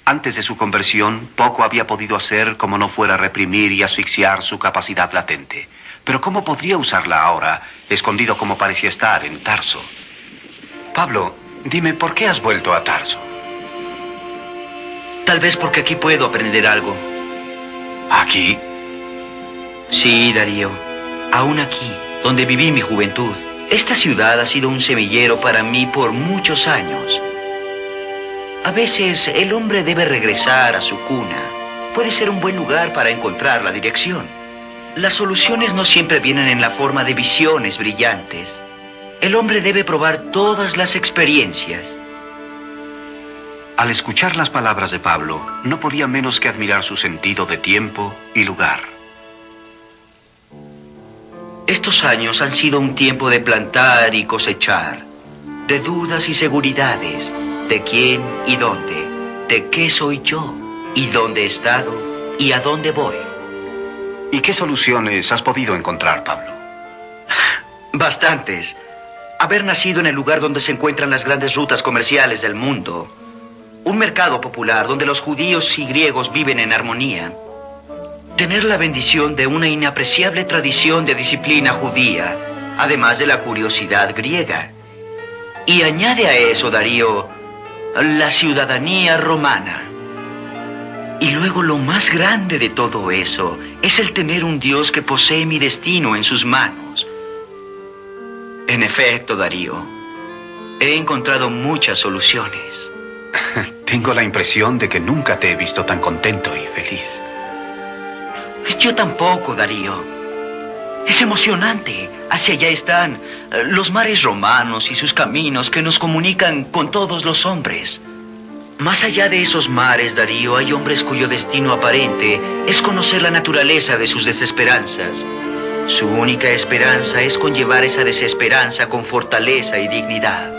Antes de su conversión, poco había podido hacer como no fuera reprimir y asfixiar su capacidad latente. Pero ¿cómo podría usarla ahora, escondido como parecía estar en Tarso? Pablo, dime, ¿por qué has vuelto a Tarso? Tal vez porque aquí puedo aprender algo. ¿Aquí? Sí, Darío. Aún aquí, donde viví mi juventud. Esta ciudad ha sido un semillero para mí por muchos años. A veces el hombre debe regresar a su cuna. Puede ser un buen lugar para encontrar la dirección. Las soluciones no siempre vienen en la forma de visiones brillantes. El hombre debe probar todas las experiencias. Al escuchar las palabras de Pablo, no podía menos que admirar su sentido de tiempo y lugar. Estos años han sido un tiempo de plantar y cosechar, de dudas y seguridades, de quién y dónde, de qué soy yo, y dónde he estado, y a dónde voy. ¿Y qué soluciones has podido encontrar, Pablo? Bastantes. Haber nacido en el lugar donde se encuentran las grandes rutas comerciales del mundo. Un mercado popular donde los judíos y griegos viven en armonía. Tener la bendición de una inapreciable tradición de disciplina judía, además de la curiosidad griega. Y añade a eso, Darío, la ciudadanía romana. Y luego lo más grande de todo eso es el tener un Dios que posee mi destino en sus manos. En efecto, Darío, he encontrado muchas soluciones. Tengo la impresión de que nunca te he visto tan contento y feliz. Yo tampoco, Darío. Es emocionante. Hacia allá están los mares romanos y sus caminos que nos comunican con todos los hombres. Más allá de esos mares, Darío, hay hombres cuyo destino aparente es conocer la naturaleza de sus desesperanzas. Su única esperanza es conllevar esa desesperanza con fortaleza y dignidad.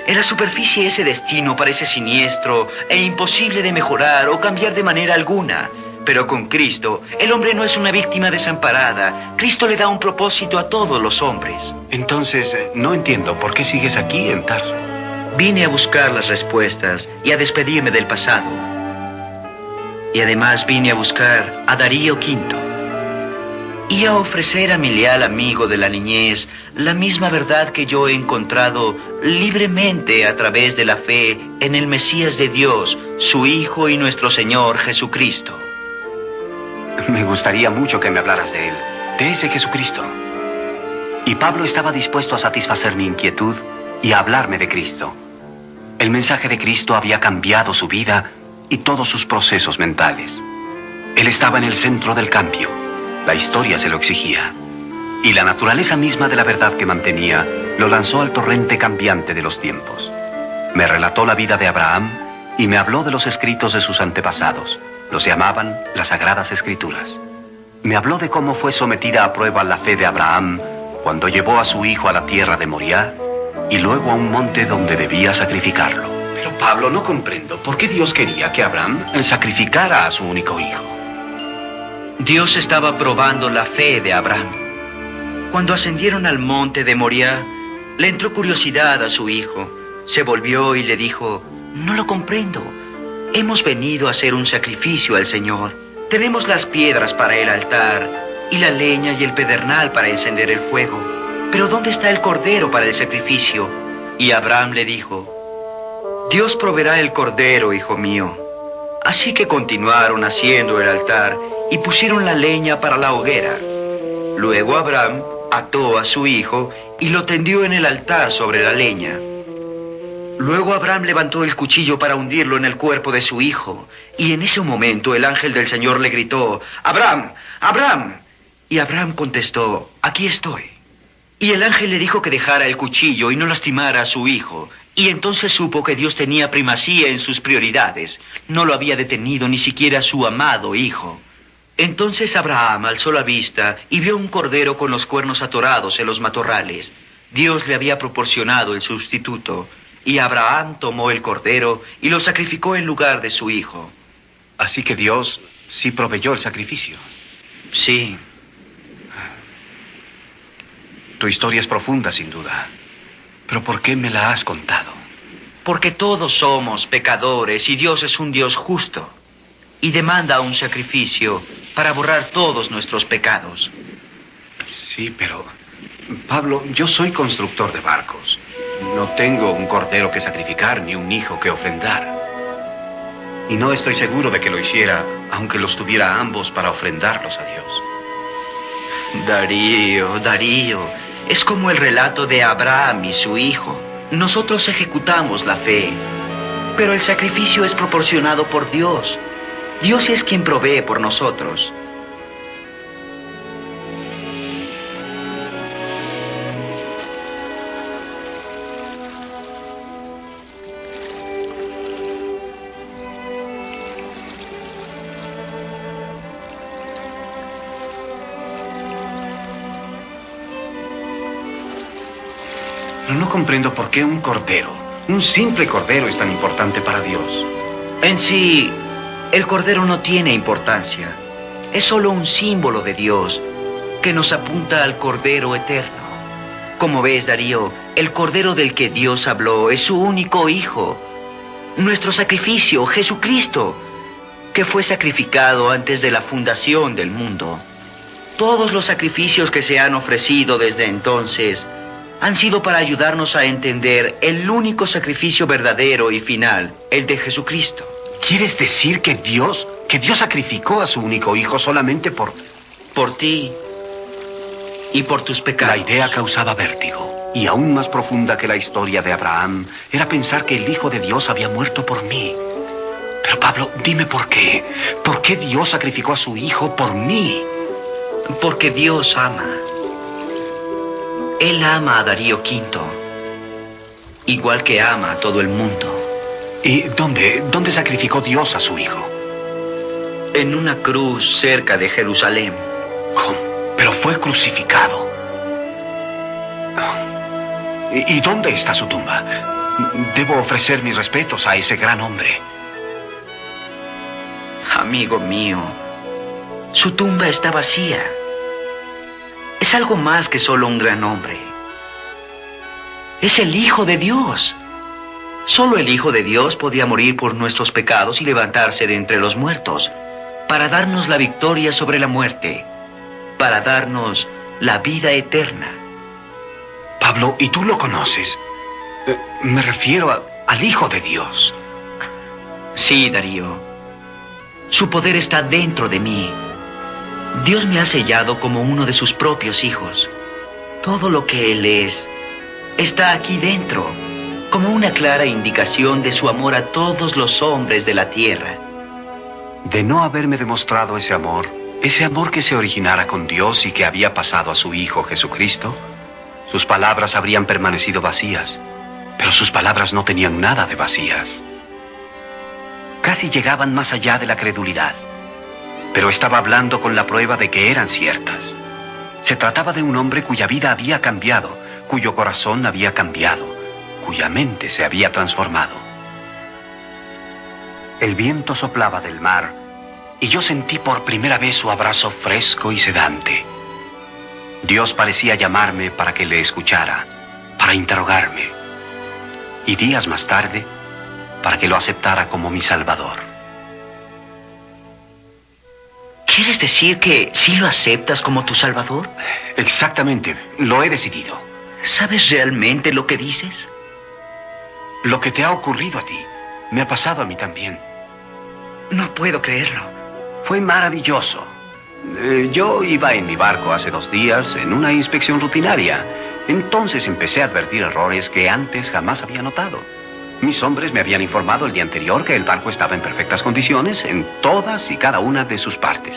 En la superficie ese destino parece siniestro e imposible de mejorar o cambiar de manera alguna. Pero con Cristo, el hombre no es una víctima desamparada. Cristo le da un propósito a todos los hombres. Entonces, no entiendo por qué sigues aquí en Tarso. Vine a buscar las respuestas y a despedirme del pasado. Y además vine a buscar a Darío V. Y a ofrecer a mi leal amigo de la niñez la misma verdad que yo he encontrado libremente a través de la fe en el Mesías de Dios, su Hijo y nuestro Señor Jesucristo. Me gustaría mucho que me hablaras de él, de ese Jesucristo. Y Pablo estaba dispuesto a satisfacer mi inquietud y a hablarme de Cristo. El mensaje de Cristo había cambiado su vida y todos sus procesos mentales. Él estaba en el centro del cambio. La historia se lo exigía. Y la naturaleza misma de la verdad que mantenía lo lanzó al torrente cambiante de los tiempos. Me relató la vida de Abraham y me habló de los escritos de sus antepasados. Los llamaban las Sagradas Escrituras. Me habló de cómo fue sometida a prueba la fe de Abraham cuando llevó a su hijo a la tierra de Moriah y luego a un monte donde debía sacrificarlo. Pero Pablo, no comprendo por qué Dios quería que Abraham sacrificara a su único hijo. Dios estaba probando la fe de Abraham. Cuando ascendieron al monte de Moriah, le entró curiosidad a su hijo. Se volvió y le dijo: no lo comprendo. Hemos venido a hacer un sacrificio al Señor. Tenemos las piedras para el altar y la leña y el pedernal para encender el fuego. Pero ¿dónde está el cordero para el sacrificio? Y Abraham le dijo: Dios proveerá el cordero, hijo mío. Así que continuaron haciendo el altar y pusieron la leña para la hoguera. Luego Abraham ató a su hijo y lo tendió en el altar sobre la leña. Luego Abraham levantó el cuchillo para hundirlo en el cuerpo de su hijo. Y en ese momento el ángel del Señor le gritó, ¡Abraham! ¡Abraham! Y Abraham contestó, aquí estoy. Y el ángel le dijo que dejara el cuchillo y no lastimara a su hijo. Y entonces supo que Dios tenía primacía en sus prioridades. No lo había detenido ni siquiera su amado hijo. Entonces Abraham alzó la vista y vio un cordero con los cuernos atorados en los matorrales. Dios le había proporcionado el sustituto. Y Abraham tomó el cordero y lo sacrificó en lugar de su hijo. Así que Dios sí proveyó el sacrificio. Sí. Tu historia es profunda, sin duda. Pero ¿por qué me la has contado? Porque todos somos pecadores y Dios es un Dios justo. Y demanda un sacrificio para borrar todos nuestros pecados. Sí, pero... Pablo, yo soy constructor de barcos. No tengo un cordero que sacrificar ni un hijo que ofrendar. Y no estoy seguro de que lo hiciera, aunque los tuviera ambos para ofrendarlos a Dios. Darío, es como el relato de Abraham y su hijo. Nosotros ejecutamos la fe, pero el sacrificio es proporcionado por Dios. Dios es quien provee por nosotros. Pero no comprendo por qué un cordero, un simple cordero, es tan importante para Dios. En sí, el cordero no tiene importancia. Es solo un símbolo de Dios que nos apunta al Cordero Eterno. Como ves, Darío, el Cordero del que Dios habló es su único Hijo. Nuestro sacrificio, Jesucristo, que fue sacrificado antes de la fundación del mundo. Todos los sacrificios que se han ofrecido desde entonces han sido para ayudarnos a entender el único sacrificio verdadero y final, el de Jesucristo. ¿Quieres decir que Dios sacrificó a su único hijo solamente por ti y por tus pecados? La idea causaba vértigo. Y aún más profunda que la historia de Abraham era pensar que el Hijo de Dios había muerto por mí. Pero Pablo, dime por qué. ¿Por qué Dios sacrificó a su hijo por mí? Porque Dios ama. Él ama a Darío V, igual que ama a todo el mundo. ¿Y dónde sacrificó Dios a su hijo? En una cruz cerca de Jerusalén. Oh, pero fue crucificado. ¿Y dónde está su tumba? Debo ofrecer mis respetos a ese gran hombre. Amigo mío, su tumba está vacía. Es algo más que solo un gran hombre. Es el Hijo de Dios. Solo el Hijo de Dios podía morir por nuestros pecados y levantarse de entre los muertos, para darnos la victoria sobre la muerte, para darnos la vida eterna. Pablo, ¿y tú lo conoces? Me refiero al Hijo de Dios. Sí, Darío. Su poder está dentro de mí. Dios me ha sellado como uno de sus propios hijos. Todo lo que Él es está aquí dentro, como una clara indicación de su amor a todos los hombres de la tierra. De no haberme demostrado ese amor que se originara con Dios y que había pasado a su Hijo Jesucristo, sus palabras habrían permanecido vacías, pero sus palabras no tenían nada de vacías. Casi llegaban más allá de la credulidad, pero estaba hablando con la prueba de que eran ciertas. Se trataba de un hombre cuya vida había cambiado, cuyo corazón había cambiado, cuya mente se había transformado. El viento soplaba del mar y yo sentí por primera vez su abrazo fresco y sedante. Dios parecía llamarme para que le escuchara, para interrogarme, y días más tarde, para que lo aceptara como mi Salvador. ¿Quieres decir que sí lo aceptas como tu Salvador? Exactamente, lo he decidido. ¿Sabes realmente lo que dices? Lo que te ha ocurrido a ti, me ha pasado a mí también. No puedo creerlo. Fue maravilloso. Yo iba en mi barco hace 2 días en una inspección rutinaria. Entonces empecé a advertir errores que antes jamás había notado. Mis hombres me habían informado el día anterior que el barco estaba en perfectas condiciones en todas y cada una de sus partes.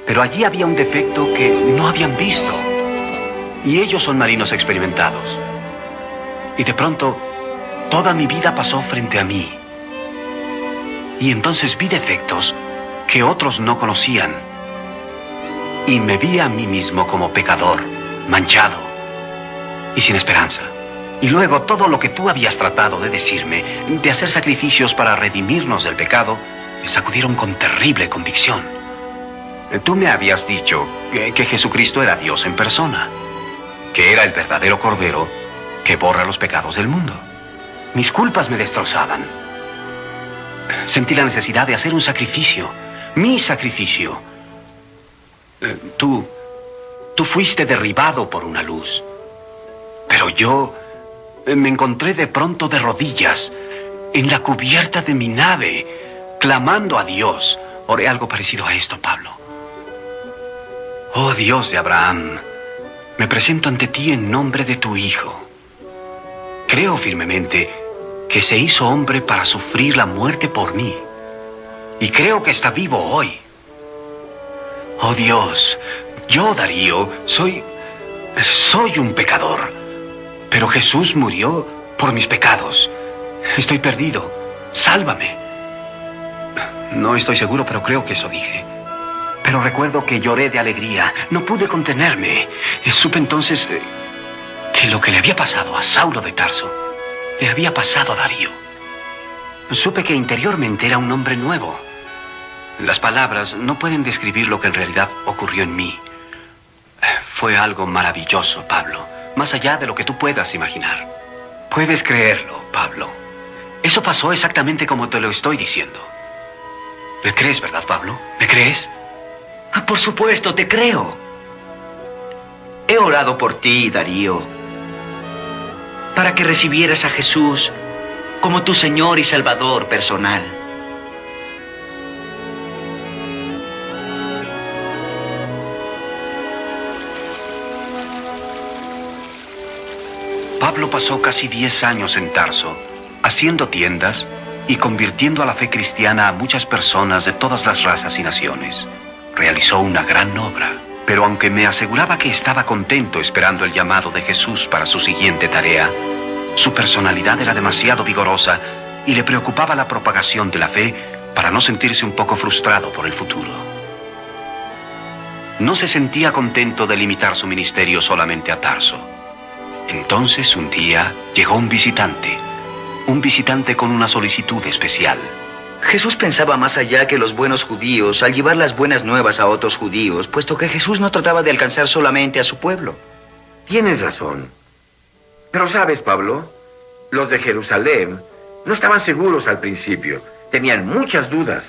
Pero allí había un defecto que no habían visto. Y ellos son marinos experimentados. Y de pronto, toda mi vida pasó frente a mí. Y entonces vi defectos que otros no conocían. Y me vi a mí mismo como pecador, manchado y sin esperanza. Y luego todo lo que tú habías tratado de decirme, de hacer sacrificios para redimirnos del pecado, me sacudieron con terrible convicción. Tú me habías dicho que Jesucristo era Dios en persona, que era el verdadero Cordero que borra los pecados del mundo. Mis culpas me destrozaban. Sentí la necesidad de hacer un sacrificio, mi sacrificio. Tú fuiste derribado por una luz, pero yo me encontré de pronto de rodillas en la cubierta de mi nave, clamando a Dios. Oré algo parecido a esto, Pablo. Oh Dios de Abraham, me presento ante ti en nombre de tu Hijo. Creo firmemente que se hizo hombre para sufrir la muerte por mí. Y creo que está vivo hoy. Oh Dios, yo, Darío, soy un pecador. Pero Jesús murió por mis pecados. Estoy perdido. Sálvame. No estoy seguro, pero creo que eso dije. Pero recuerdo que lloré de alegría. No pude contenerme. Supe entonces que lo que le había pasado a Saulo de Tarso le había pasado a Darío. Supe que interiormente era un hombre nuevo. Las palabras no pueden describir lo que en realidad ocurrió en mí. Fue algo maravilloso, Pablo, más allá de lo que tú puedas imaginar. Puedes creerlo, Pablo. Eso pasó exactamente como te lo estoy diciendo. ¿Me crees, verdad, Pablo? ¿Me crees? Ah, por supuesto, te creo. He orado por ti, Darío, para que recibieras a Jesús como tu Señor y Salvador personal. Pablo pasó casi 10 años en Tarso, haciendo tiendas y convirtiendo a la fe cristiana a muchas personas de todas las razas y naciones. Realizó una gran obra, pero aunque me aseguraba que estaba contento esperando el llamado de Jesús para su siguiente tarea, su personalidad era demasiado vigorosa y le preocupaba la propagación de la fe para no sentirse un poco frustrado por el futuro. No se sentía contento de limitar su ministerio solamente a Tarso. Entonces, un día, llegó un visitante con una solicitud especial. Jesús pensaba más allá que los buenos judíos al llevar las buenas nuevas a otros judíos, puesto que Jesús no trataba de alcanzar solamente a su pueblo. Tienes razón. Pero sabes, Pablo, los de Jerusalén no estaban seguros al principio. Tenían muchas dudas.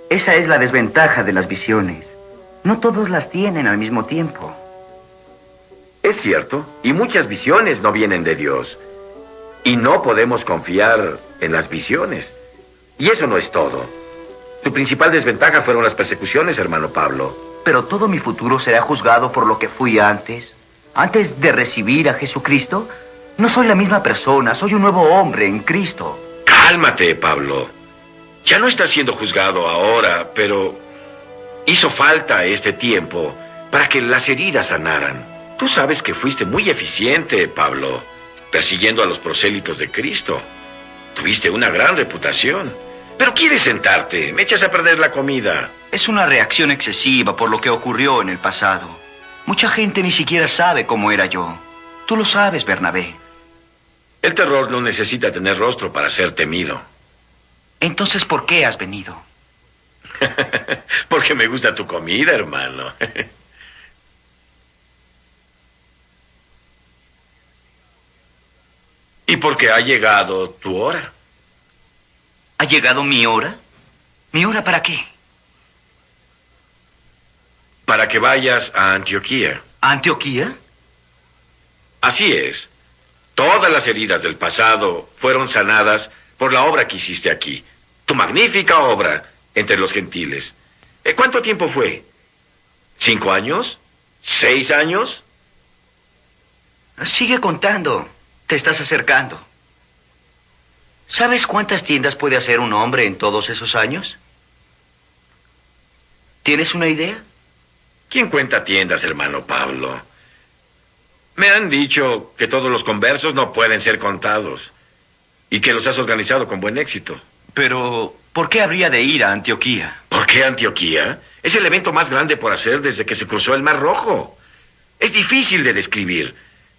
Esa es la desventaja de las visiones. No todos las tienen al mismo tiempo. Es cierto, y muchas visiones no vienen de Dios. Y no podemos confiar en las visiones. Y eso no es todo. Tu principal desventaja fueron las persecuciones, hermano Pablo. Pero todo mi futuro será juzgado por lo que fui antes. Antes de recibir a Jesucristo, no soy la misma persona, soy un nuevo hombre en Cristo. Cálmate, Pablo. Ya no estás siendo juzgado ahora, pero hizo falta este tiempo para que las heridas sanaran. Tú sabes que fuiste muy eficiente, Pablo, persiguiendo a los prosélitos de Cristo. Tuviste una gran reputación. Pero quieres sentarte, me echas a perder la comida. Es una reacción excesiva por lo que ocurrió en el pasado. Mucha gente ni siquiera sabe cómo era yo. Tú lo sabes, Bernabé. El terror no necesita tener rostro para ser temido. Entonces, ¿por qué has venido? Porque me gusta tu comida, hermano. Y porque ha llegado tu hora. ¿Ha llegado mi hora? ¿Mi hora para qué? Para que vayas a Antioquía. ¿A Antioquía? Así es. Todas las heridas del pasado fueron sanadas por la obra que hiciste aquí. Tu magnífica obra entre los gentiles. ¿Cuánto tiempo fue? ¿5 años? ¿6 años? Sigue contando. Te estás acercando. ¿Sabes cuántas tiendas puede hacer un hombre en todos esos años? ¿Tienes una idea? ¿Quién cuenta tiendas, hermano Pablo? Me han dicho que todos los conversos no pueden ser contados y que los has organizado con buen éxito. Pero, ¿por qué habría de ir a Antioquía? ¿Por qué Antioquía? Es el evento más grande por hacer desde que se cruzó el Mar Rojo. Es difícil de describir.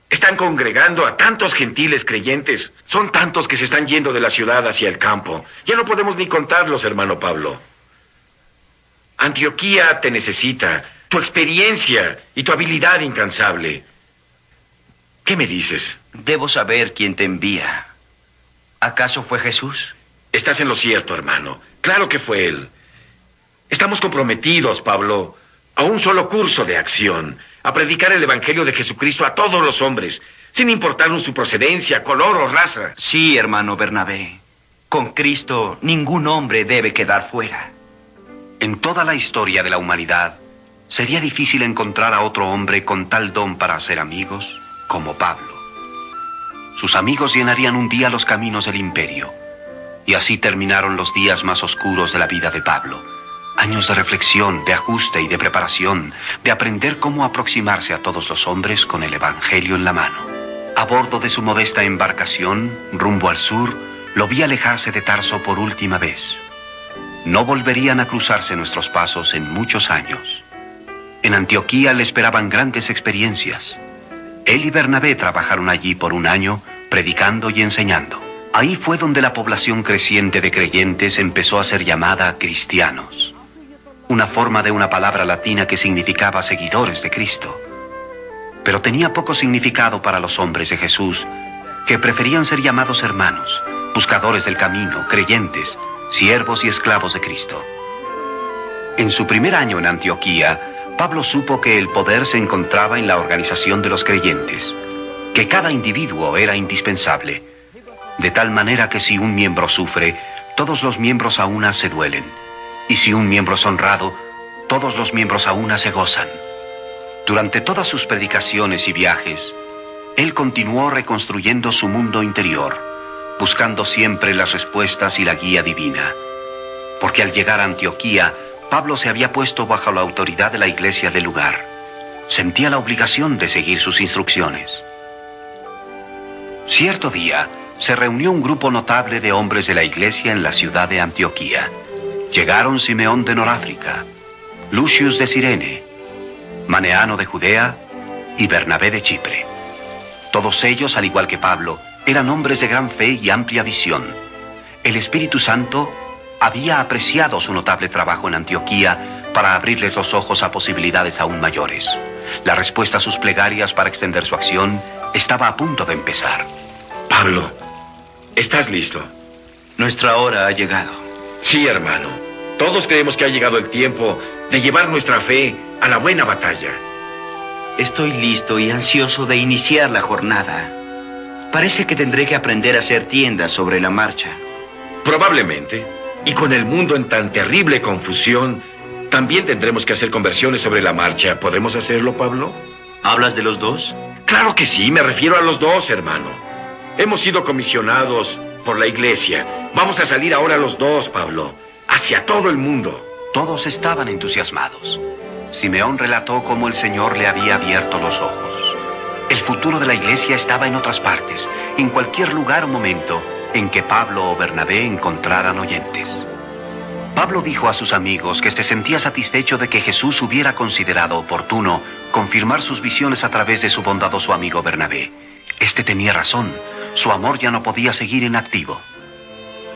Están congregando a tantos gentiles creyentes. Son tantos que se están yendo de la ciudad hacia el campo. Ya no podemos ni contarlos, hermano Pablo. Antioquía te necesita. Tu experiencia y tu habilidad incansable. ¿Qué me dices? Debo saber quién te envía. ¿Acaso fue Jesús? Estás en lo cierto, hermano. Claro que fue Él. Estamos comprometidos, Pablo, a un solo curso de acción, a predicar el Evangelio de Jesucristo a todos los hombres, sin importarnos su procedencia, color o raza. Sí, hermano Bernabé. Con Cristo, ningún hombre debe quedar fuera. En toda la historia de la humanidad, sería difícil encontrar a otro hombre con tal don para hacer amigos como Pablo. Sus amigos llenarían un día los caminos del imperio, y así terminaron los días más oscuros de la vida de Pablo. Años de reflexión, de ajuste y de preparación, de aprender cómo aproximarse a todos los hombres con el Evangelio en la mano. A bordo de su modesta embarcación, rumbo al sur, lo vi alejarse de Tarso por última vez. No volverían a cruzarse nuestros pasos en muchos años. En Antioquía le esperaban grandes experiencias. Él y Bernabé trabajaron allí por un año, predicando y enseñando. Ahí fue donde la población creciente de creyentes empezó a ser llamada cristianos, una forma de una palabra latina que significaba seguidores de Cristo. Pero tenía poco significado para los hombres de Jesús, que preferían ser llamados hermanos, buscadores del camino, creyentes, siervos y esclavos de Cristo. En su primer año en Antioquía, Pablo supo que el poder se encontraba en la organización de los creyentes, que cada individuo era indispensable, de tal manera que si un miembro sufre, todos los miembros a una se duelen, y si un miembro es honrado, todos los miembros a una se gozan. Durante todas sus predicaciones y viajes, él continuó reconstruyendo su mundo interior, buscando siempre las respuestas y la guía divina, porque al llegar a Antioquía, Pablo se había puesto bajo la autoridad de la iglesia del lugar. Sentía la obligación de seguir sus instrucciones. Cierto día, se reunió un grupo notable de hombres de la iglesia en la ciudad de Antioquía. Llegaron Simeón de Noráfrica, Lucius de Cirene, Maneano de Judea y Bernabé de Chipre. Todos ellos, al igual que Pablo, eran hombres de gran fe y amplia visión. El Espíritu Santo había apreciado su notable trabajo en Antioquía para abrirles los ojos a posibilidades aún mayores. La respuesta a sus plegarias para extender su acción estaba a punto de empezar. Pablo, ¿estás listo? Nuestra hora ha llegado. Sí, hermano. Todos creemos que ha llegado el tiempo de llevar nuestra fe a la buena batalla. Estoy listo y ansioso de iniciar la jornada. Parece que tendré que aprender a hacer tiendas sobre la marcha. Probablemente. Y con el mundo en tan terrible confusión, también tendremos que hacer conversiones sobre la marcha. ¿Podemos hacerlo, Pablo? ¿Hablas de los dos? Claro que sí, me refiero a los dos, hermano. Hemos sido comisionados por la iglesia. Vamos a salir ahora los dos, Pablo, hacia todo el mundo. Todos estaban entusiasmados. Simeón relató cómo el Señor le había abierto los ojos. El futuro de la iglesia estaba en otras partes, en cualquier lugar o momento en que Pablo o Bernabé encontraran oyentes. Pablo dijo a sus amigos que se sentía satisfecho de que Jesús hubiera considerado oportuno confirmar sus visiones a través de su bondadoso amigo Bernabé. Este tenía razón, su amor ya no podía seguir inactivo.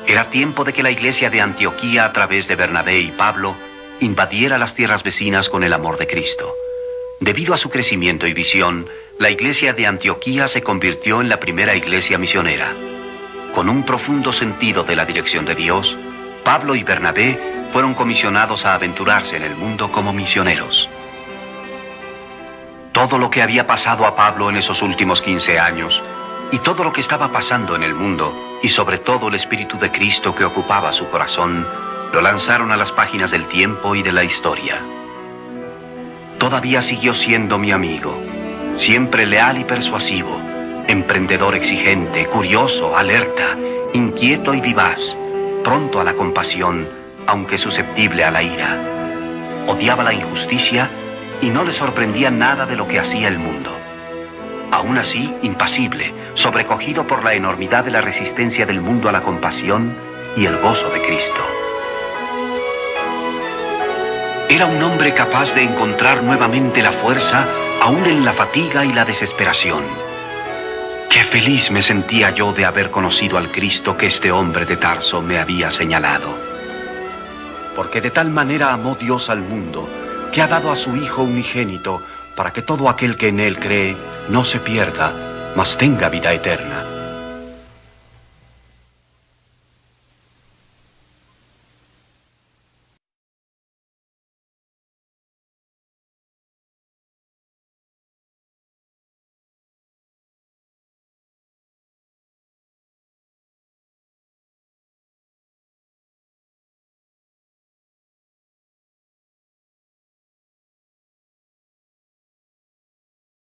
Era tiempo de que la iglesia de Antioquía, a través de Bernabé y Pablo, invadiera las tierras vecinas con el amor de Cristo. Debido a su crecimiento y visión, la iglesia de Antioquía se convirtió en la primera iglesia misionera. Con un profundo sentido de la dirección de Dios, Pablo y Bernabé fueron comisionados a aventurarse en el mundo como misioneros. Todo lo que había pasado a Pablo en esos últimos 15 años, y todo lo que estaba pasando en el mundo, y sobre todo el Espíritu de Cristo que ocupaba su corazón, lo lanzaron a las páginas del tiempo y de la historia. Todavía siguió siendo mi amigo, siempre leal y persuasivo, Emprendedor exigente, curioso, alerta, inquieto y vivaz, pronto a la compasión, aunque susceptible a la ira. Odiaba la injusticia y no le sorprendía nada de lo que hacía el mundo. Aún así, impasible, sobrecogido por la enormidad de la resistencia del mundo a la compasión y el gozo de Cristo. Era un hombre capaz de encontrar nuevamente la fuerza, aún en la fatiga y la desesperación. Qué feliz me sentía yo de haber conocido al Cristo que este hombre de Tarso me había señalado. Porque de tal manera amó Dios al mundo, que ha dado a su Hijo unigénito, para que todo aquel que en él cree no se pierda, mas tenga vida eterna.